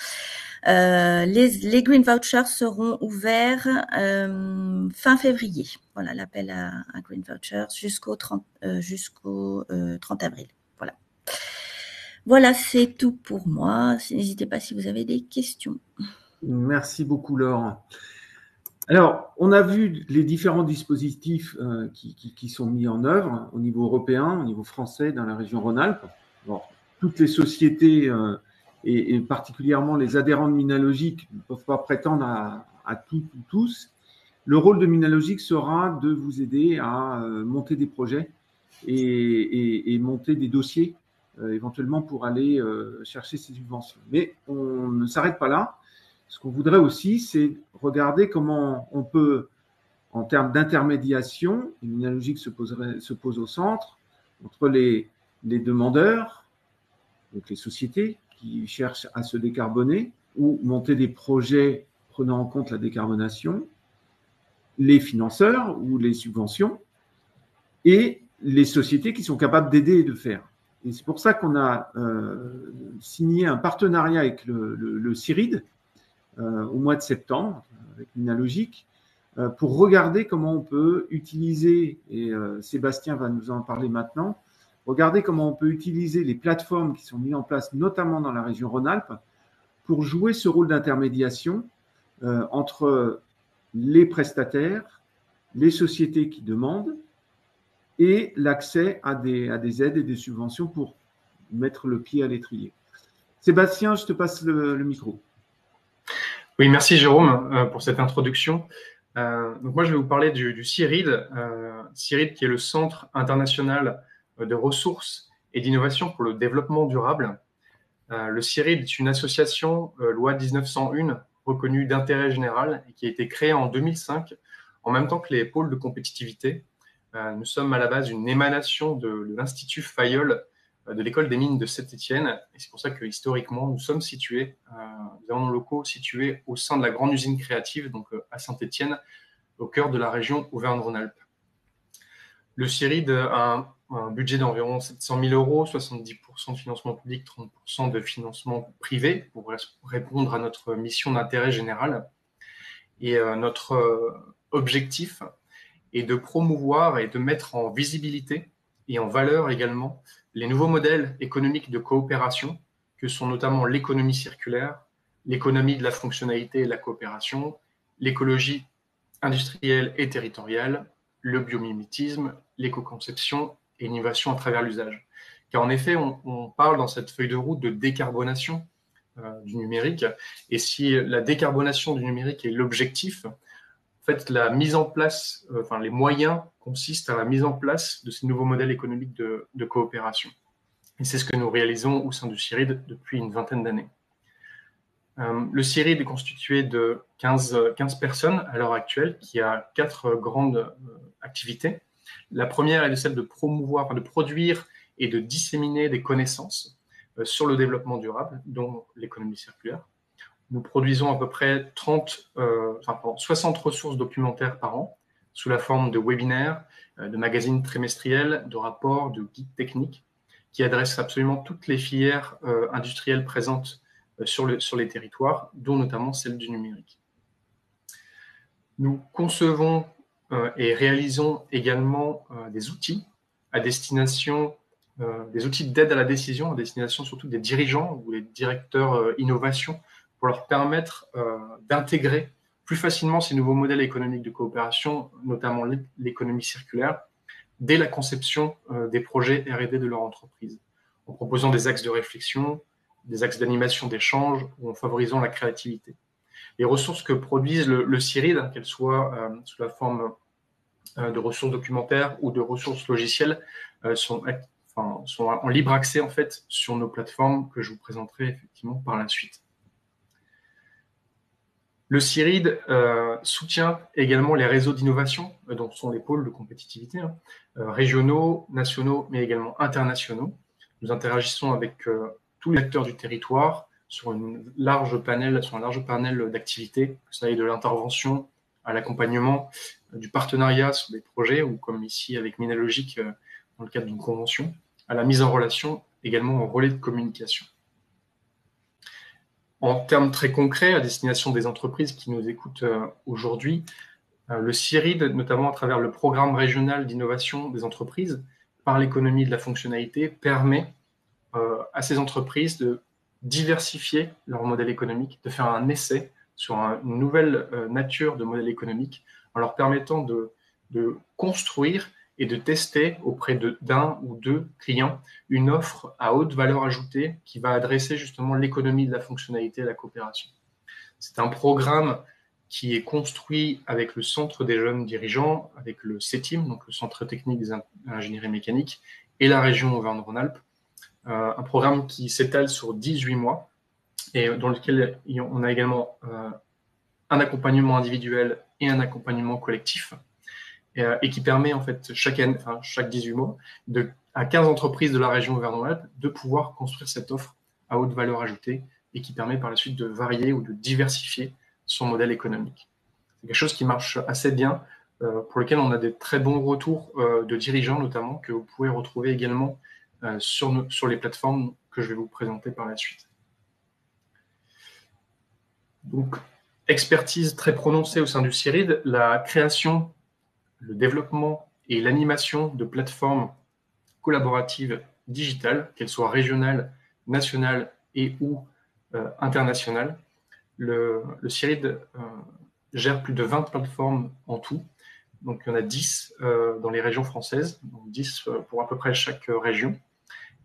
Les Green Vouchers seront ouverts fin février. Voilà, l'appel à Green Vouchers jusqu'au 30 avril. Voilà. Voilà, c'est tout pour moi. N'hésitez pas si vous avez des questions. Merci beaucoup, Laure. Alors, on a vu les différents dispositifs qui sont mis en œuvre au niveau européen, au niveau français, dans la région Rhône-Alpes. Bon, toutes les sociétés et particulièrement les adhérents de Minalogic ne peuvent pas prétendre à tous. Le rôle de Minalogic sera de vous aider à monter des projets et monter des dossiers éventuellement pour aller chercher ces subventions. Mais on ne s'arrête pas là. Ce qu'on voudrait aussi, c'est regarder comment on peut, en termes d'intermédiation, Minalogic se pose au centre entre les demandeurs, donc les sociétés qui cherchent à se décarboner ou monter des projets prenant en compte la décarbonation, les financeurs ou les subventions et les sociétés qui sont capables d'aider et de faire. Et c'est pour ça qu'on a signé un partenariat avec le CIRID, au mois de septembre avec Minalogic pour regarder comment on peut utiliser, et Sébastien va nous en parler maintenant, regarder comment on peut utiliser les plateformes qui sont mises en place notamment dans la région Rhône-Alpes pour jouer ce rôle d'intermédiation entre les prestataires, les sociétés qui demandent et l'accès à des aides et des subventions pour mettre le pied à l'étrier. Sébastien, je te passe le micro. Oui, merci Jérôme pour cette introduction. Donc moi, je vais vous parler du CIRID, CIRID qui est le Centre international de ressources et d'innovation pour le développement durable. Le CIRID est une association loi 1901 reconnue d'intérêt général et qui a été créée en 2005 en même temps que les pôles de compétitivité. Nous sommes à la base une émanation de l'Institut Fayol de l'école des mines de Saint-Étienne. Et c'est pour ça que historiquement, nous sommes situés, nous avons nos locaux situés au sein de la grande usine créative, donc à Saint-Étienne, au cœur de la région Auvergne-Rhône-Alpes. Le CIRID a un budget d'environ 700 000 euros, 70% de financement public, 30% de financement privé pour répondre à notre mission d'intérêt général. Et notre objectif est de promouvoir et de mettre en visibilité et en valeur également les nouveaux modèles économiques de coopération que sont notamment l'économie circulaire, l'économie de la fonctionnalité et de la coopération, l'écologie industrielle et territoriale, le biomimétisme, l'éco-conception et l'innovation à travers l'usage. Car en effet, on parle dans cette feuille de route de décarbonation du numérique. Et si la décarbonation du numérique est l'objectif, en fait, la mise en place, les moyens consistent à la mise en place de ces nouveaux modèles économiques de coopération. Et c'est ce que nous réalisons au sein du CIRID depuis une vingtaine d'années. Le CIRID est constitué de 15 personnes à l'heure actuelle, qui a 4 grandes activités. La première est celle de promouvoir, de produire et de disséminer des connaissances sur le développement durable, dont l'économie circulaire. Nous produisons à peu près 60 ressources documentaires par an, sous la forme de webinaires, de magazines trimestriels, de rapports, de guides techniques, qui adressent absolument toutes les filières industrielles présentes sur les territoires, dont notamment celle du numérique. Nous concevons et réalisons également des outils à destination, des outils d'aide à la décision, à destination surtout des dirigeants ou des directeurs innovation, pour leur permettre d'intégrer plus facilement ces nouveaux modèles économiques de coopération, notamment l'économie circulaire, dès la conception des projets R&D de leur entreprise, en proposant des axes de réflexion, des axes d'animation d'échange ou en favorisant la créativité. Les ressources que produisent le CIRID, qu'elles soient sous la forme de ressources documentaires ou de ressources logicielles, sont en libre accès en fait sur nos plateformes que je vous présenterai effectivement par la suite. Le CIRID soutient également les réseaux d'innovation, dont sont les pôles de compétitivité, régionaux, nationaux, mais également internationaux. Nous interagissons avec tous les acteurs du territoire sur un large panel d'activités, que ça aille de l'intervention à l'accompagnement, du partenariat sur des projets, ou comme ici avec Minalogic dans le cadre d'une convention, à la mise en relation, également au relais de communication. En termes très concrets, à destination des entreprises qui nous écoutent aujourd'hui, le CIRID, notamment à travers le programme régional d'innovation des entreprises, par l'économie de la fonctionnalité, permet à ces entreprises de diversifier leur modèle économique, de faire un essai sur une nouvelle nature de modèle économique, en leur permettant de construire et de tester auprès d'un ou deux clients une offre à haute valeur ajoutée qui va adresser justement l'économie de la fonctionnalité et la coopération. C'est un programme qui est construit avec le Centre des jeunes dirigeants, avec le CETIM, donc le Centre technique des ingénieries mécaniques, et la région Auvergne-Rhône-Alpes. Un programme qui s'étale sur 18 mois et dans lequel on a également un accompagnement individuel et un accompagnement collectif et qui permet en fait chaque 18 mois à 15 entreprises de la région Auvergne-Rhône-Alpes de pouvoir construire cette offre à haute valeur ajoutée et qui permet par la suite de varier ou de diversifier son modèle économique. C'est quelque chose qui marche assez bien, pour lequel on a des très bons retours de dirigeants notamment, que vous pouvez retrouver également sur les plateformes que je vais vous présenter par la suite. Donc, expertise très prononcée au sein du CIRID, la création, le développement et l'animation de plateformes collaboratives digitales, qu'elles soient régionales, nationales et ou internationales. Le CIRID gère plus de 20 plateformes en tout. Donc, il y en a 10 dans les régions françaises, donc 10 pour à peu près chaque région.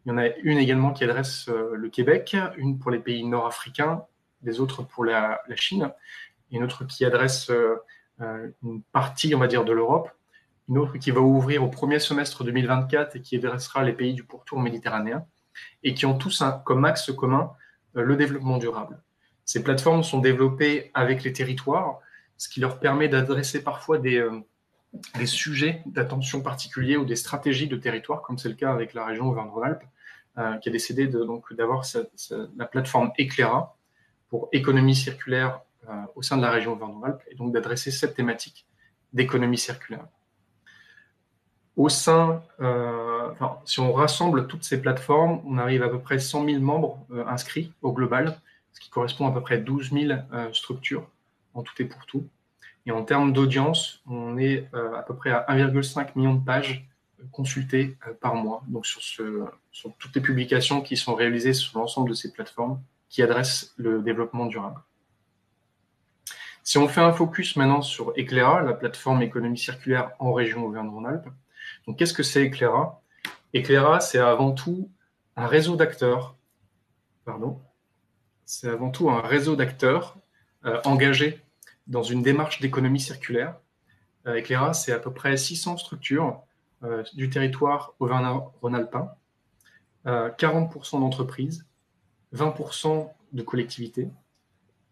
Il y en a une également qui adresse le Québec, une pour les pays nord-africains, des autres pour la Chine, et une autre qui adresse une partie, on va dire, de l'Europe, une autre qui va ouvrir au premier semestre 2024 et qui adressera les pays du pourtour méditerranéen, et qui ont tous comme axe commun le développement durable. Ces plateformes sont développées avec les territoires, ce qui leur permet d'adresser parfois des sujets d'attention particuliers ou des stratégies de territoire, comme c'est le cas avec la région Auvergne-Rhône-Alpes, qui a décidé d'avoir la plateforme Eclaira pour économie circulaire au sein de la région Auvergne-Rhône-Alpes, et donc d'adresser cette thématique d'économie circulaire. Au sein, si on rassemble toutes ces plateformes, on arrive à peu près 100 000 membres inscrits au global, ce qui correspond à peu près 12 000 structures en tout et pour tout. Et en termes d'audience, on est à peu près à 1,5 million de pages consultées par mois, donc sur toutes les publications qui sont réalisées sur l'ensemble de ces plateformes qui adressent le développement durable. Si on fait un focus maintenant sur Eclaira, la plateforme économie circulaire en région Auvergne-Rhône-Alpes, donc qu'est-ce que c'est Eclaira? Eclaira, c'est avant tout un réseau d'acteurs, c'est avant tout un réseau d'acteurs engagés dans une démarche d'économie circulaire. Eclaira, c'est à peu près 600 structures du territoire auvergnat-rhône-alpin, 40% d'entreprises, 20% de collectivités,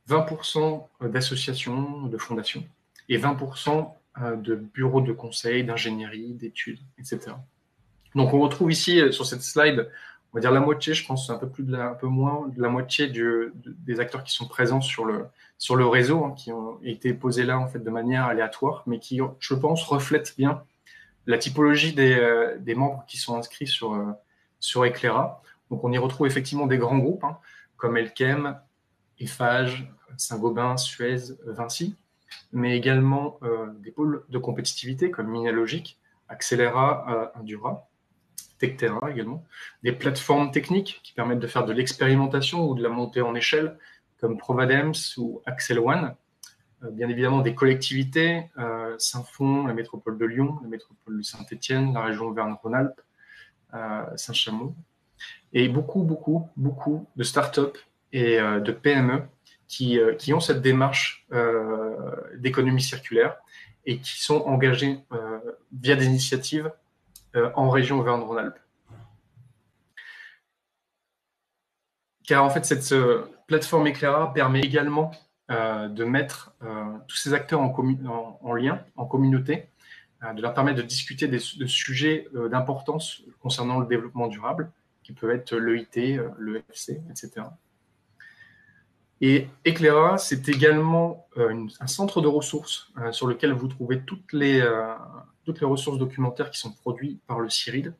20% d'associations, de fondations, et 20% de bureaux de conseil, d'ingénierie, d'études, etc. Donc on retrouve ici sur cette slide, on va dire la moitié, je pense un peu moins de la moitié des acteurs qui sont présents sur le réseau, hein, qui ont été posés là en fait de manière aléatoire, mais qui, je pense, reflètent bien la typologie des membres qui sont inscrits sur Eclaira. Donc on y retrouve effectivement des grands groupes, hein, comme Elkem, Eiffage, Saint-Gobain, Suez, Vinci, mais également des pôles de compétitivité comme Minalogic, Accelera, Indura, Tectera également, des plateformes techniques qui permettent de faire de l'expérimentation ou de la montée en échelle comme Provadems ou Axel One, bien évidemment des collectivités, Saint-Fond, la métropole de Lyon, la métropole de Saint-Étienne, la région Auvergne-Rhône-Alpes, Saint-Chamond, et beaucoup de startups et de PME qui ont cette démarche d'économie circulaire et qui sont engagés via des initiatives en région Auvergne-Rhône-Alpes. Car en fait, cette plateforme Eclaira permet également de mettre tous ces acteurs en lien, en communauté, de leur permettre de discuter de sujets d'importance concernant le développement durable, qui peuvent être l'EIT, l'EFC, etc. Et Eclaira, c'est également un centre de ressources sur lequel vous trouvez toutes les ressources documentaires qui sont produites par le CIRID,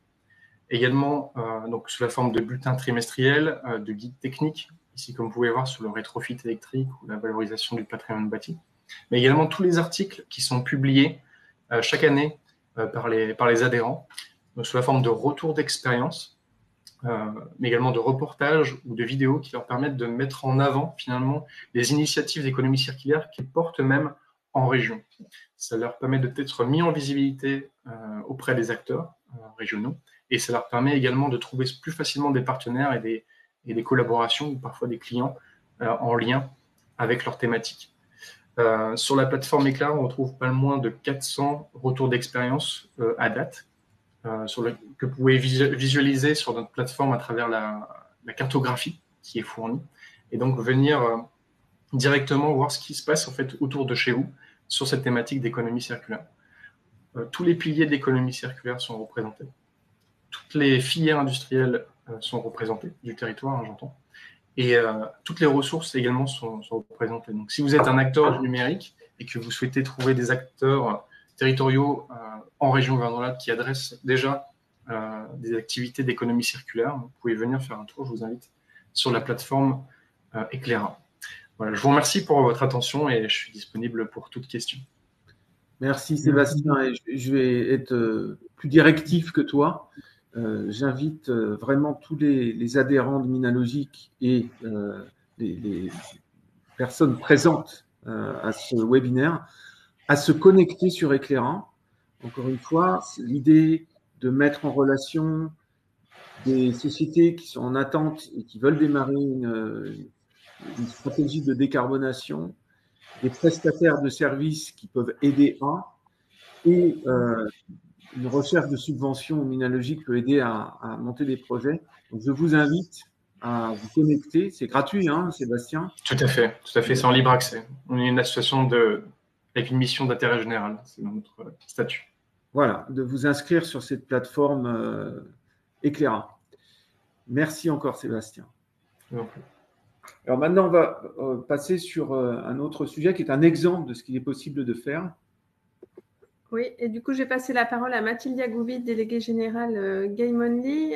également donc sous la forme de bulletins trimestriels, de guides techniques, ici comme vous pouvez voir sur le rétrofit électrique ou la valorisation du patrimoine bâti, mais également tous les articles qui sont publiés chaque année par les adhérents, donc sous la forme de retours d'expérience, mais également de reportages ou de vidéos qui leur permettent de mettre en avant finalement les initiatives d'économie circulaire qu'ils portent eux-mêmes en région. Ça leur permet d'être mis en visibilité auprès des acteurs régionaux, et ça leur permet également de trouver plus facilement des partenaires et des collaborations ou parfois des clients en lien avec leur thématique. Sur la plateforme Eclaira, on retrouve pas moins de 400 retours d'expérience à date, que vous pouvez visualiser sur notre plateforme à travers la cartographie qui est fournie, et donc venir directement voir ce qui se passe en fait autour de chez vous sur cette thématique d'économie circulaire. Tous les piliers de l'économie circulaire sont représentés, toutes les filières industrielles sont représentées du territoire, hein, j'entends, et toutes les ressources également sont représentées. Donc si vous êtes un acteur du numérique et que vous souhaitez trouver des acteurs territoriaux en région Auvergne-Rhône-Alpes qui adressent déjà des activités d'économie circulaire, vous pouvez venir faire un tour, je vous invite sur la plateforme Eclaira. Voilà, je vous remercie pour votre attention et je suis disponible pour toute question. Merci Sébastien, et je vais être plus directif que toi. J'invite vraiment tous les adhérents de Minalogic et les personnes présentes à ce webinaire à se connecter sur Eclaira. Encore une fois, c'est l'idée de mettre en relation des sociétés qui sont en attente et qui veulent démarrer une stratégie de décarbonation, des prestataires de services qui peuvent aider et une recherche de subventions Minalogic peut aider à monter des projets. Donc, je vous invite à vous connecter. C'est gratuit, hein, Sébastien? Tout à fait, c'est en libre accès. On est une association avec une mission d'intérêt général, c'est notre statut. Voilà, de vous inscrire sur cette plateforme Eclaira. Merci encore, Sébastien. Donc, Alors maintenant, on va passer sur un autre sujet qui est un exemple de ce qu'il est possible de faire. Oui, et du coup, je vais passer la parole à Mathilde Yagoubi, déléguée générale Game Only.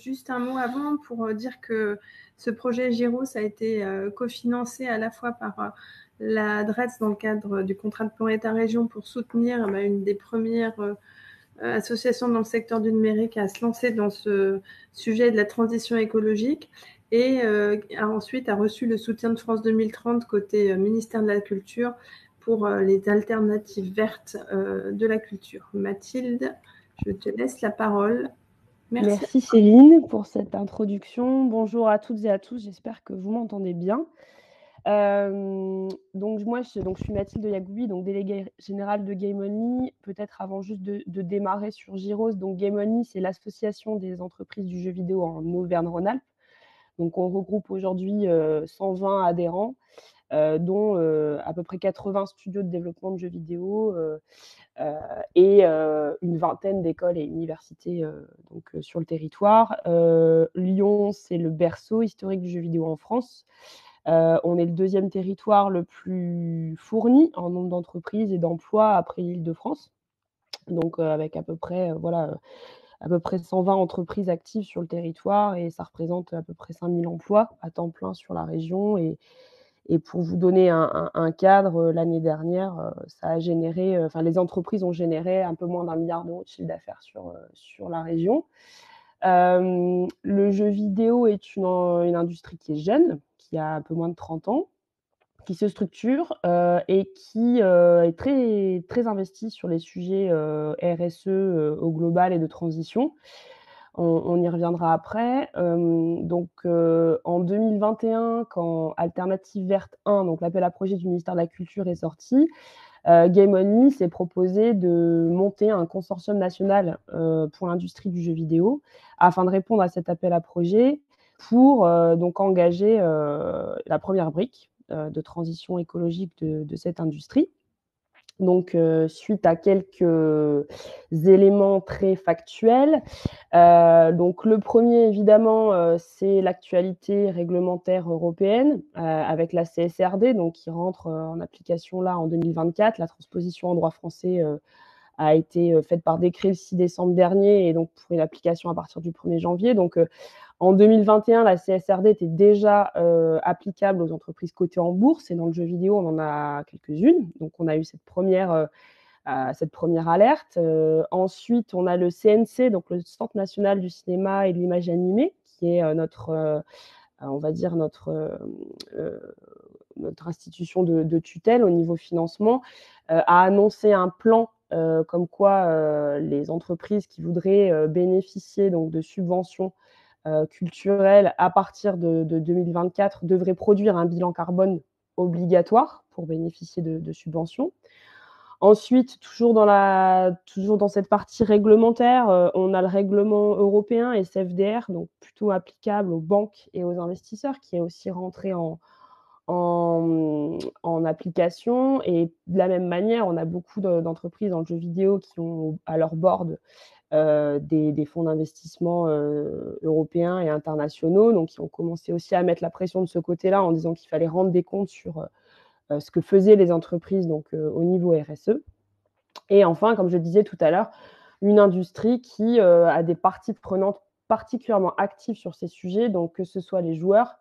Juste un mot avant pour dire que ce projet Giros a été cofinancé à la fois par la DRETS dans le cadre du contrat de plan État-région pour soutenir une des premières associations dans le secteur du numérique à se lancer dans ce sujet de la transition écologique et ensuite a reçu le soutien de France 2030 côté ministère de la Culture pour les alternatives vertes de la culture. Mathilde, je te laisse la parole. Merci Céline pour cette introduction. Bonjour à toutes et à tous, j'espère que vous m'entendez bien. Donc moi, je suis Mathilde Yagoubi, donc déléguée générale de Game Only. Peut-être avant juste de démarrer sur Giros, donc Game Only, c'est l'association des entreprises du jeu vidéo en Auvergne-Rhône-Alpes. Donc on regroupe aujourd'hui 120 adhérents, dont à peu près 80 studios de développement de jeux vidéo et une vingtaine d'écoles et universités sur le territoire. Lyon, c'est le berceau historique du jeu vidéo en France. On est le deuxième territoire le plus fourni en nombre d'entreprises et d'emplois après l'Île-de-France. Donc avec à peu près 120 entreprises actives sur le territoire et ça représente à peu près 5000 emplois à temps plein sur la région. Et pour vous donner un cadre, l'année dernière, ça a généré, les entreprises ont généré un peu moins d'1 milliard d'euros de chiffre d'affaires sur la région. Le jeu vidéo est une industrie qui est jeune, qui a un peu moins de 30 ans, qui se structure et qui est très, très investie sur les sujets RSE au global et de transition. On y reviendra après. Donc, en 2021, quand Alternative Verte 1, donc l'appel à projet du ministère de la Culture est sorti, Game Only s'est proposé de monter un consortium national pour l'industrie du jeu vidéo afin de répondre à cet appel à projet pour donc engager la première brique de transition écologique de cette industrie. Donc, suite à quelques éléments très factuels. Donc, le premier, évidemment, c'est l'actualité réglementaire européenne avec la CSRD, donc qui rentre en application là en 2024. La transposition en droit français a été faite par décret le 6 décembre dernier et donc pour une application à partir du 1er janvier. Donc, en 2021, la CSRD était déjà applicable aux entreprises cotées en bourse et dans le jeu vidéo, on en a quelques-unes. Donc, on a eu cette première alerte. Ensuite, on a le CNC, donc le Centre national du cinéma et de l'image animée, qui est notre institution de tutelle au niveau financement, a annoncé un plan comme quoi les entreprises qui voudraient bénéficier donc de subventions culturelles à partir de 2024 devraient produire un bilan carbone obligatoire pour bénéficier de subventions. Ensuite, toujours dans cette partie réglementaire, on a le règlement européen SFDR, donc plutôt applicable aux banques et aux investisseurs, qui est aussi rentré en application. Et de la même manière, on a beaucoup d'entreprises dans le jeu vidéo qui ont à leur board des fonds d'investissement européens et internationaux, donc qui ont commencé aussi à mettre la pression de ce côté-là en disant qu'il fallait rendre des comptes sur ce que faisaient les entreprises donc, au niveau RSE. Et enfin, comme je le disais tout à l'heure, une industrie qui a des parties prenantes particulièrement actives sur ces sujets, donc que ce soit les joueurs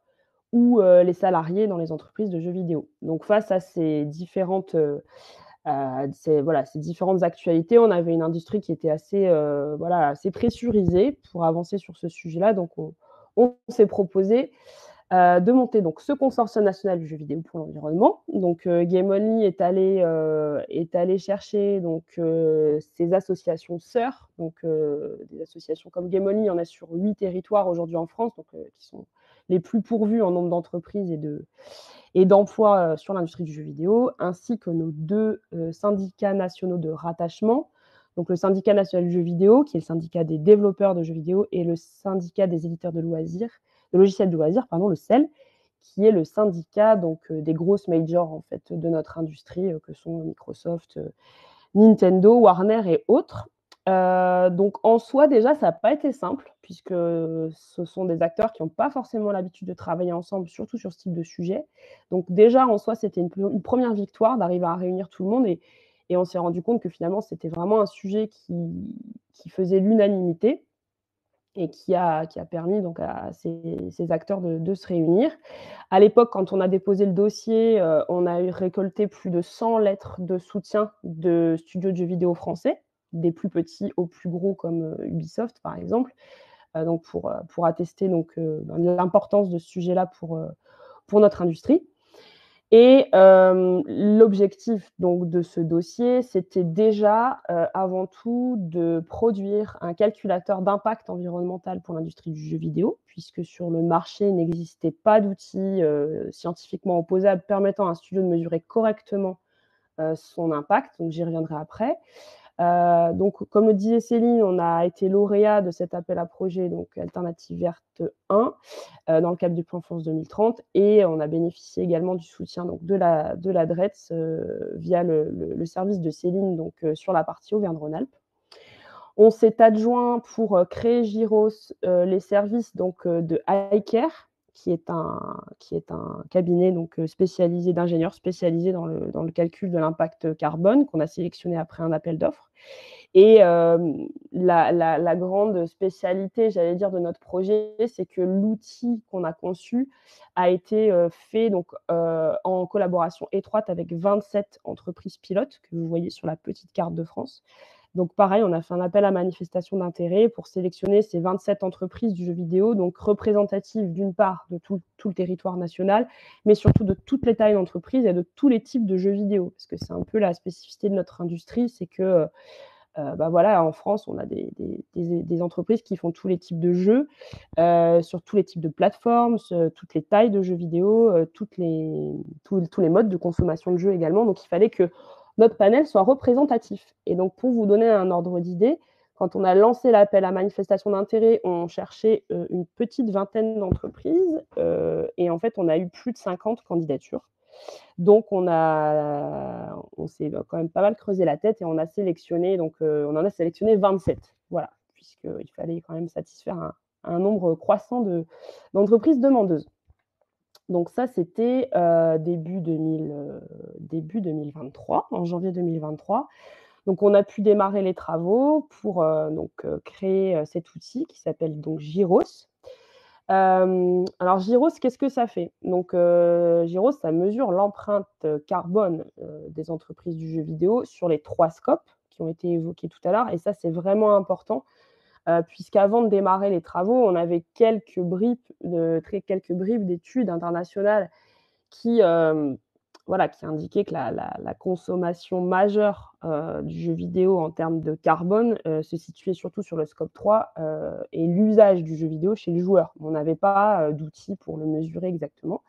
ou les salariés dans les entreprises de jeux vidéo. Donc face à ces différentes actualités, on avait une industrie qui était assez pressurisée pour avancer sur ce sujet-là. Donc on s'est proposé de monter donc ce consortium national du jeu vidéo pour l'environnement. Donc Game Only est allé chercher donc ces associations sœurs, donc des associations comme Game Only, il y en a sur 8 territoires aujourd'hui en France, donc qui sont les plus pourvus en nombre d'entreprises et d'emplois sur l'industrie du jeu vidéo, ainsi que nos 2 syndicats nationaux de rattachement. Donc le syndicat national du jeu vidéo, qui est le syndicat des développeurs de jeux vidéo, et le syndicat des éditeurs de logiciels de loisirs, le CEL, qui est le syndicat donc, des grosses majors en fait, de notre industrie, que sont Microsoft, Nintendo, Warner et autres. Donc en soi, déjà, ça n'a pas été simple, puisque ce sont des acteurs qui n'ont pas forcément l'habitude de travailler ensemble, surtout sur ce type de sujet. Donc déjà, en soi, c'était une première victoire d'arriver à réunir tout le monde et on s'est rendu compte que finalement, c'était vraiment un sujet qui faisait l'unanimité et qui a permis donc à ces acteurs de se réunir. À l'époque, quand on a déposé le dossier, on a récolté plus de 100 lettres de soutien de studios de jeux vidéo français, des plus petits aux plus gros comme Ubisoft, par exemple, donc pour attester donc, l'importance de ce sujet-là pour notre industrie. Et l'objectif donc de ce dossier, c'était déjà, avant tout de produire un calculateur d'impact environnemental pour l'industrie du jeu vidéo, puisque sur le marché, il n'existait pas d'outils, scientifiquement opposables permettant à un studio de mesurer correctement, son impact, donc j'y reviendrai après. Donc comme le disait Céline, on a été lauréat de cet appel à projet, donc Alternative Verte 1, dans le cadre du plan France 2030 et on a bénéficié également du soutien donc de la DRETS, via le service de Céline donc, sur la partie Auvergne-Rhône-Alpes. On s'est adjoint pour créer Giros les services donc, de iCare, qui est un cabinet donc, spécialisé d'ingénieurs spécialisés dans le calcul de l'impact carbone qu'on a sélectionné après un appel d'offres. Et la grande spécialité, j'allais dire, de notre projet, c'est que l'outil qu'on a conçu a été fait donc, en collaboration étroite avec 27 entreprises pilotes que vous voyez sur la petite carte de France. Donc pareil, on a fait un appel à manifestation d'intérêt pour sélectionner ces 27 entreprises du jeu vidéo, donc représentatives d'une part de tout le territoire national, mais surtout de toutes les tailles d'entreprises et de tous les types de jeux vidéo. Parce que c'est un peu la spécificité de notre industrie, c'est que voilà, en France, on a des entreprises qui font tous les types de jeux, sur tous les types de plateformes, toutes les tailles de jeux vidéo, tous les modes de consommation de jeux également. Donc, il fallait que notre panel soit représentatif. Et donc, pour vous donner un ordre d'idée, quand on a lancé l'appel à manifestation d'intérêt, on cherchait une petite vingtaine d'entreprises et en fait, on a eu plus de 50 candidatures. Donc, on s'est quand même pas mal creusé la tête et on a sélectionné, donc, on en a sélectionné 27. Voilà, puisqu'il fallait quand même satisfaire un nombre croissant d'entreprises demandeuses. Donc ça, c'était début 2023, en janvier 2023. Donc, on a pu démarrer les travaux pour créer cet outil qui s'appelle donc Giros. Alors Giros, qu'est-ce que ça fait? Donc Giros, ça mesure l'empreinte carbone des entreprises du jeu vidéo sur les 3 scopes qui ont été évoqués tout à l'heure et ça, c'est vraiment important puisqu'avant de démarrer les travaux, on avait quelques bribes d'études internationales qui indiquaient que la consommation majeure du jeu vidéo en termes de carbone se situait surtout sur le scope 3 et l'usage du jeu vidéo chez le joueur. On n'avait pas d'outils pour le mesurer exactement.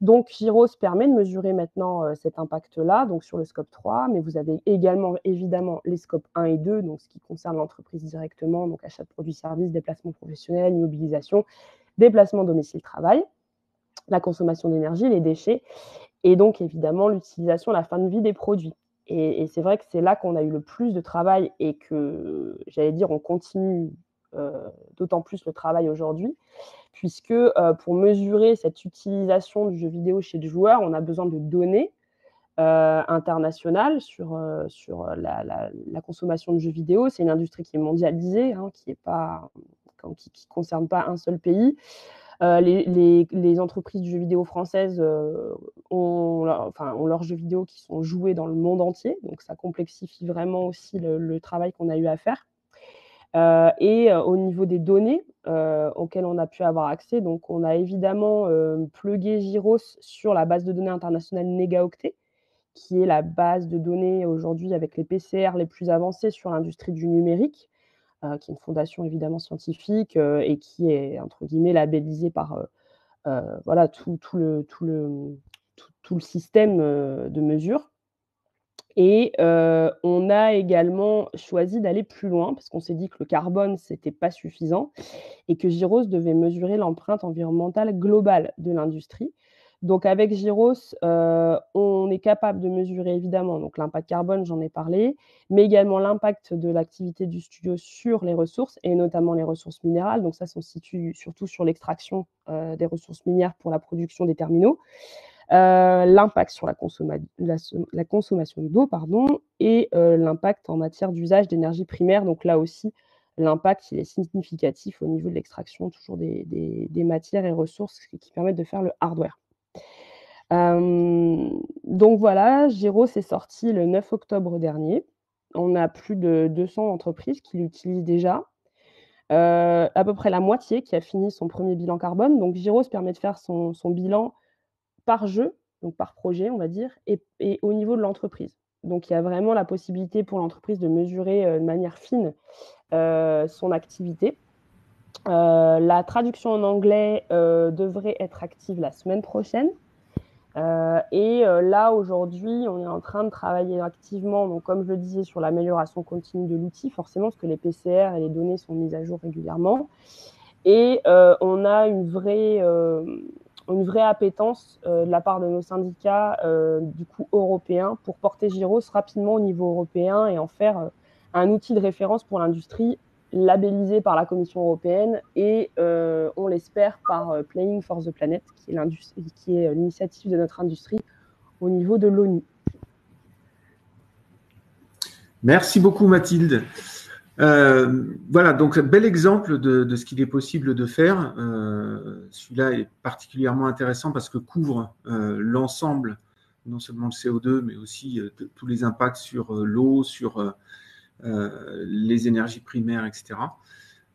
Donc, Giros permet de mesurer maintenant cet impact-là, donc sur le scope 3, mais vous avez également, évidemment, les scopes 1 et 2, donc ce qui concerne l'entreprise directement, donc achat de produits-services, déplacement professionnel, immobilisation, déplacement domicile-travail, la consommation d'énergie, les déchets, et donc, évidemment, l'utilisation à la fin de vie des produits. Et c'est vrai que c'est là qu'on a eu le plus de travail et que, j'allais dire, on continue d'autant plus le travail aujourd'hui, puisque pour mesurer cette utilisation du jeu vidéo chez le joueur, on a besoin de données internationales sur la consommation de jeux vidéo. C'est une industrie qui est mondialisée, hein, qui ne concerne pas un seul pays. Les entreprises du jeu vidéo françaises ont leurs jeux vidéo qui sont joués dans le monde entier, donc ça complexifie vraiment aussi le travail qu'on a eu à faire. Et au niveau des données auxquelles on a pu avoir accès, donc on a évidemment plugué Giros sur la base de données internationale Negaoctet, qui est la base de données aujourd'hui avec les PCR les plus avancées sur l'industrie du numérique, qui est une fondation évidemment scientifique et qui est entre guillemets labellisée par voilà, tout le système de mesure. Et on a également choisi d'aller plus loin parce qu'on s'est dit que le carbone, c'était pas suffisant et que Giros devait mesurer l'empreinte environnementale globale de l'industrie. Donc avec Giros, on est capable de mesurer évidemment donc l'impact carbone, j'en ai parlé, mais également l'impact de l'activité du studio sur les ressources et notamment les ressources minérales. Donc ça, on se situe surtout sur l'extraction des ressources minières pour la production des terminaux. L'impact sur la consommation d'eau, et l'impact en matière d'usage d'énergie primaire. Donc là aussi, l'impact il est significatif au niveau de l'extraction toujours des matières et ressources qui permettent de faire le hardware. Donc voilà, Giros est sorti le 9 octobre dernier. On a plus de 200 entreprises qui l'utilisent déjà. À peu près la moitié qui a fini son premier bilan carbone. Donc Giros permet de faire son bilan par jeu, donc par projet, on va dire, et au niveau de l'entreprise. Donc il y a vraiment la possibilité pour l'entreprise de mesurer de manière fine son activité. La traduction en anglais devrait être active la semaine prochaine. Là, aujourd'hui, on est en train de travailler activement, donc, comme je le disais, sur l'amélioration continue de l'outil, forcément, parce que les PCR et les données sont mises à jour régulièrement. Et on a une vraie appétence de la part de nos syndicats, du coup européens, pour porter Giros rapidement au niveau européen et en faire un outil de référence pour l'industrie, labellisé par la Commission européenne et on l'espère par Playing for the Planet, qui est l'initiative de notre industrie au niveau de l'ONU. Merci beaucoup Mathilde. Voilà, donc bel exemple de ce qu'il est possible de faire. Celui-là est particulièrement intéressant parce que couvre l'ensemble, non seulement le CO2, mais aussi tous les impacts sur l'eau, sur les énergies primaires, etc.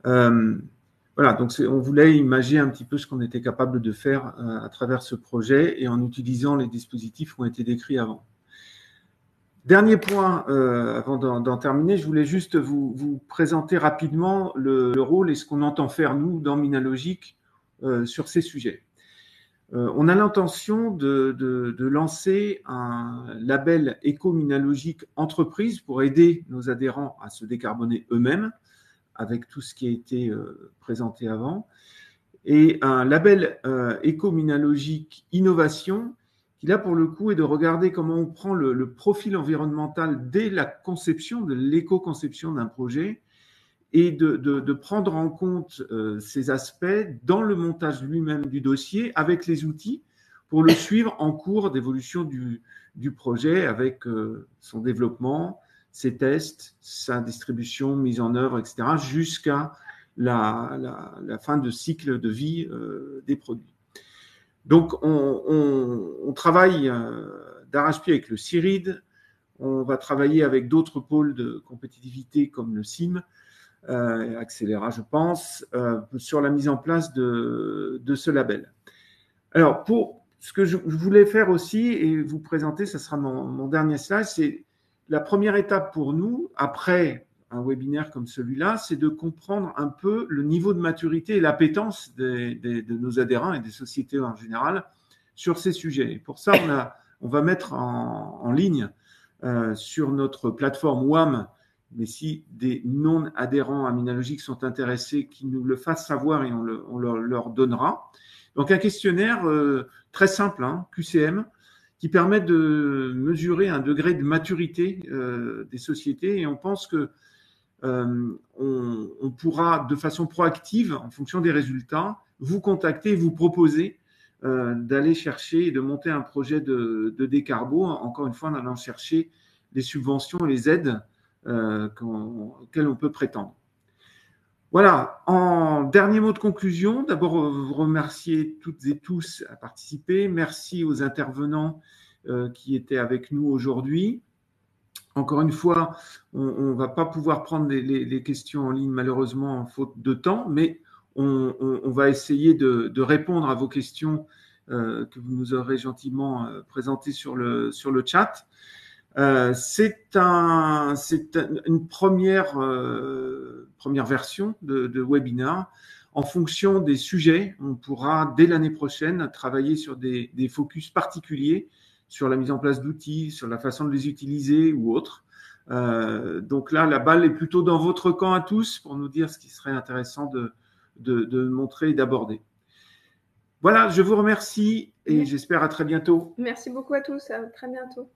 Voilà, donc on voulait imaginer un petit peu ce qu'on était capable de faire à travers ce projet et en utilisant les dispositifs qui ont été décrits avant. Dernier point, avant d'en terminer, je voulais juste vous présenter rapidement le rôle et ce qu'on entend faire, nous, dans Minalogic, sur ces sujets. On a l'intention de lancer un label éco-minalogique entreprise pour aider nos adhérents à se décarboner eux-mêmes, avec tout ce qui a été présenté avant, et un label éco-minalogique innovation, qui là, pour le coup, est de regarder comment on prend le profil environnemental dès la conception, de l'éco-conception d'un projet, et de prendre en compte ces aspects dans le montage lui-même du dossier avec les outils pour le suivre en cours d'évolution du projet avec son développement, ses tests, sa distribution, mise en œuvre, etc., jusqu'à la fin de cycle de vie des produits. Donc, on travaille d'arrache-pied avec le CIRID, on va travailler avec d'autres pôles de compétitivité comme le CIM, Accéléra, je pense, sur la mise en place de ce label. Alors, pour ce que je voulais faire aussi et vous présenter, ça sera mon dernier slide, c'est la première étape pour nous, après un webinaire comme celui-là, c'est de comprendre un peu le niveau de maturité et l'appétence de nos adhérents et des sociétés en général sur ces sujets. Et pour ça, on va mettre en ligne sur notre plateforme WAM, mais si des non-adhérents à Minalogic sont intéressés, qu'ils nous le fassent savoir et on leur donnera. Donc un questionnaire très simple, QCM, qui permet de mesurer un degré de maturité des sociétés et on pense que on pourra de façon proactive, en fonction des résultats, vous contacter, vous proposer d'aller chercher et de monter un projet de décarbo, encore une fois en allant chercher les subventions et les aides auxquelles on peut prétendre. Voilà, en dernier mot de conclusion, d'abord vous remercier toutes et tous à participer. Merci aux intervenants qui étaient avec nous aujourd'hui. Encore une fois, on ne va pas pouvoir prendre les questions en ligne malheureusement en faute de temps, mais on va essayer de répondre à vos questions que vous nous aurez gentiment présentées sur le chat. C'est une première version de webinar. En fonction des sujets, on pourra dès l'année prochaine travailler sur des focus particuliers sur la mise en place d'outils, sur la façon de les utiliser ou autre. Donc là, la balle est plutôt dans votre camp à tous pour nous dire ce qui serait intéressant de montrer et d'aborder. Voilà, je vous remercie et j'espère à très bientôt. Merci beaucoup à tous. À très bientôt.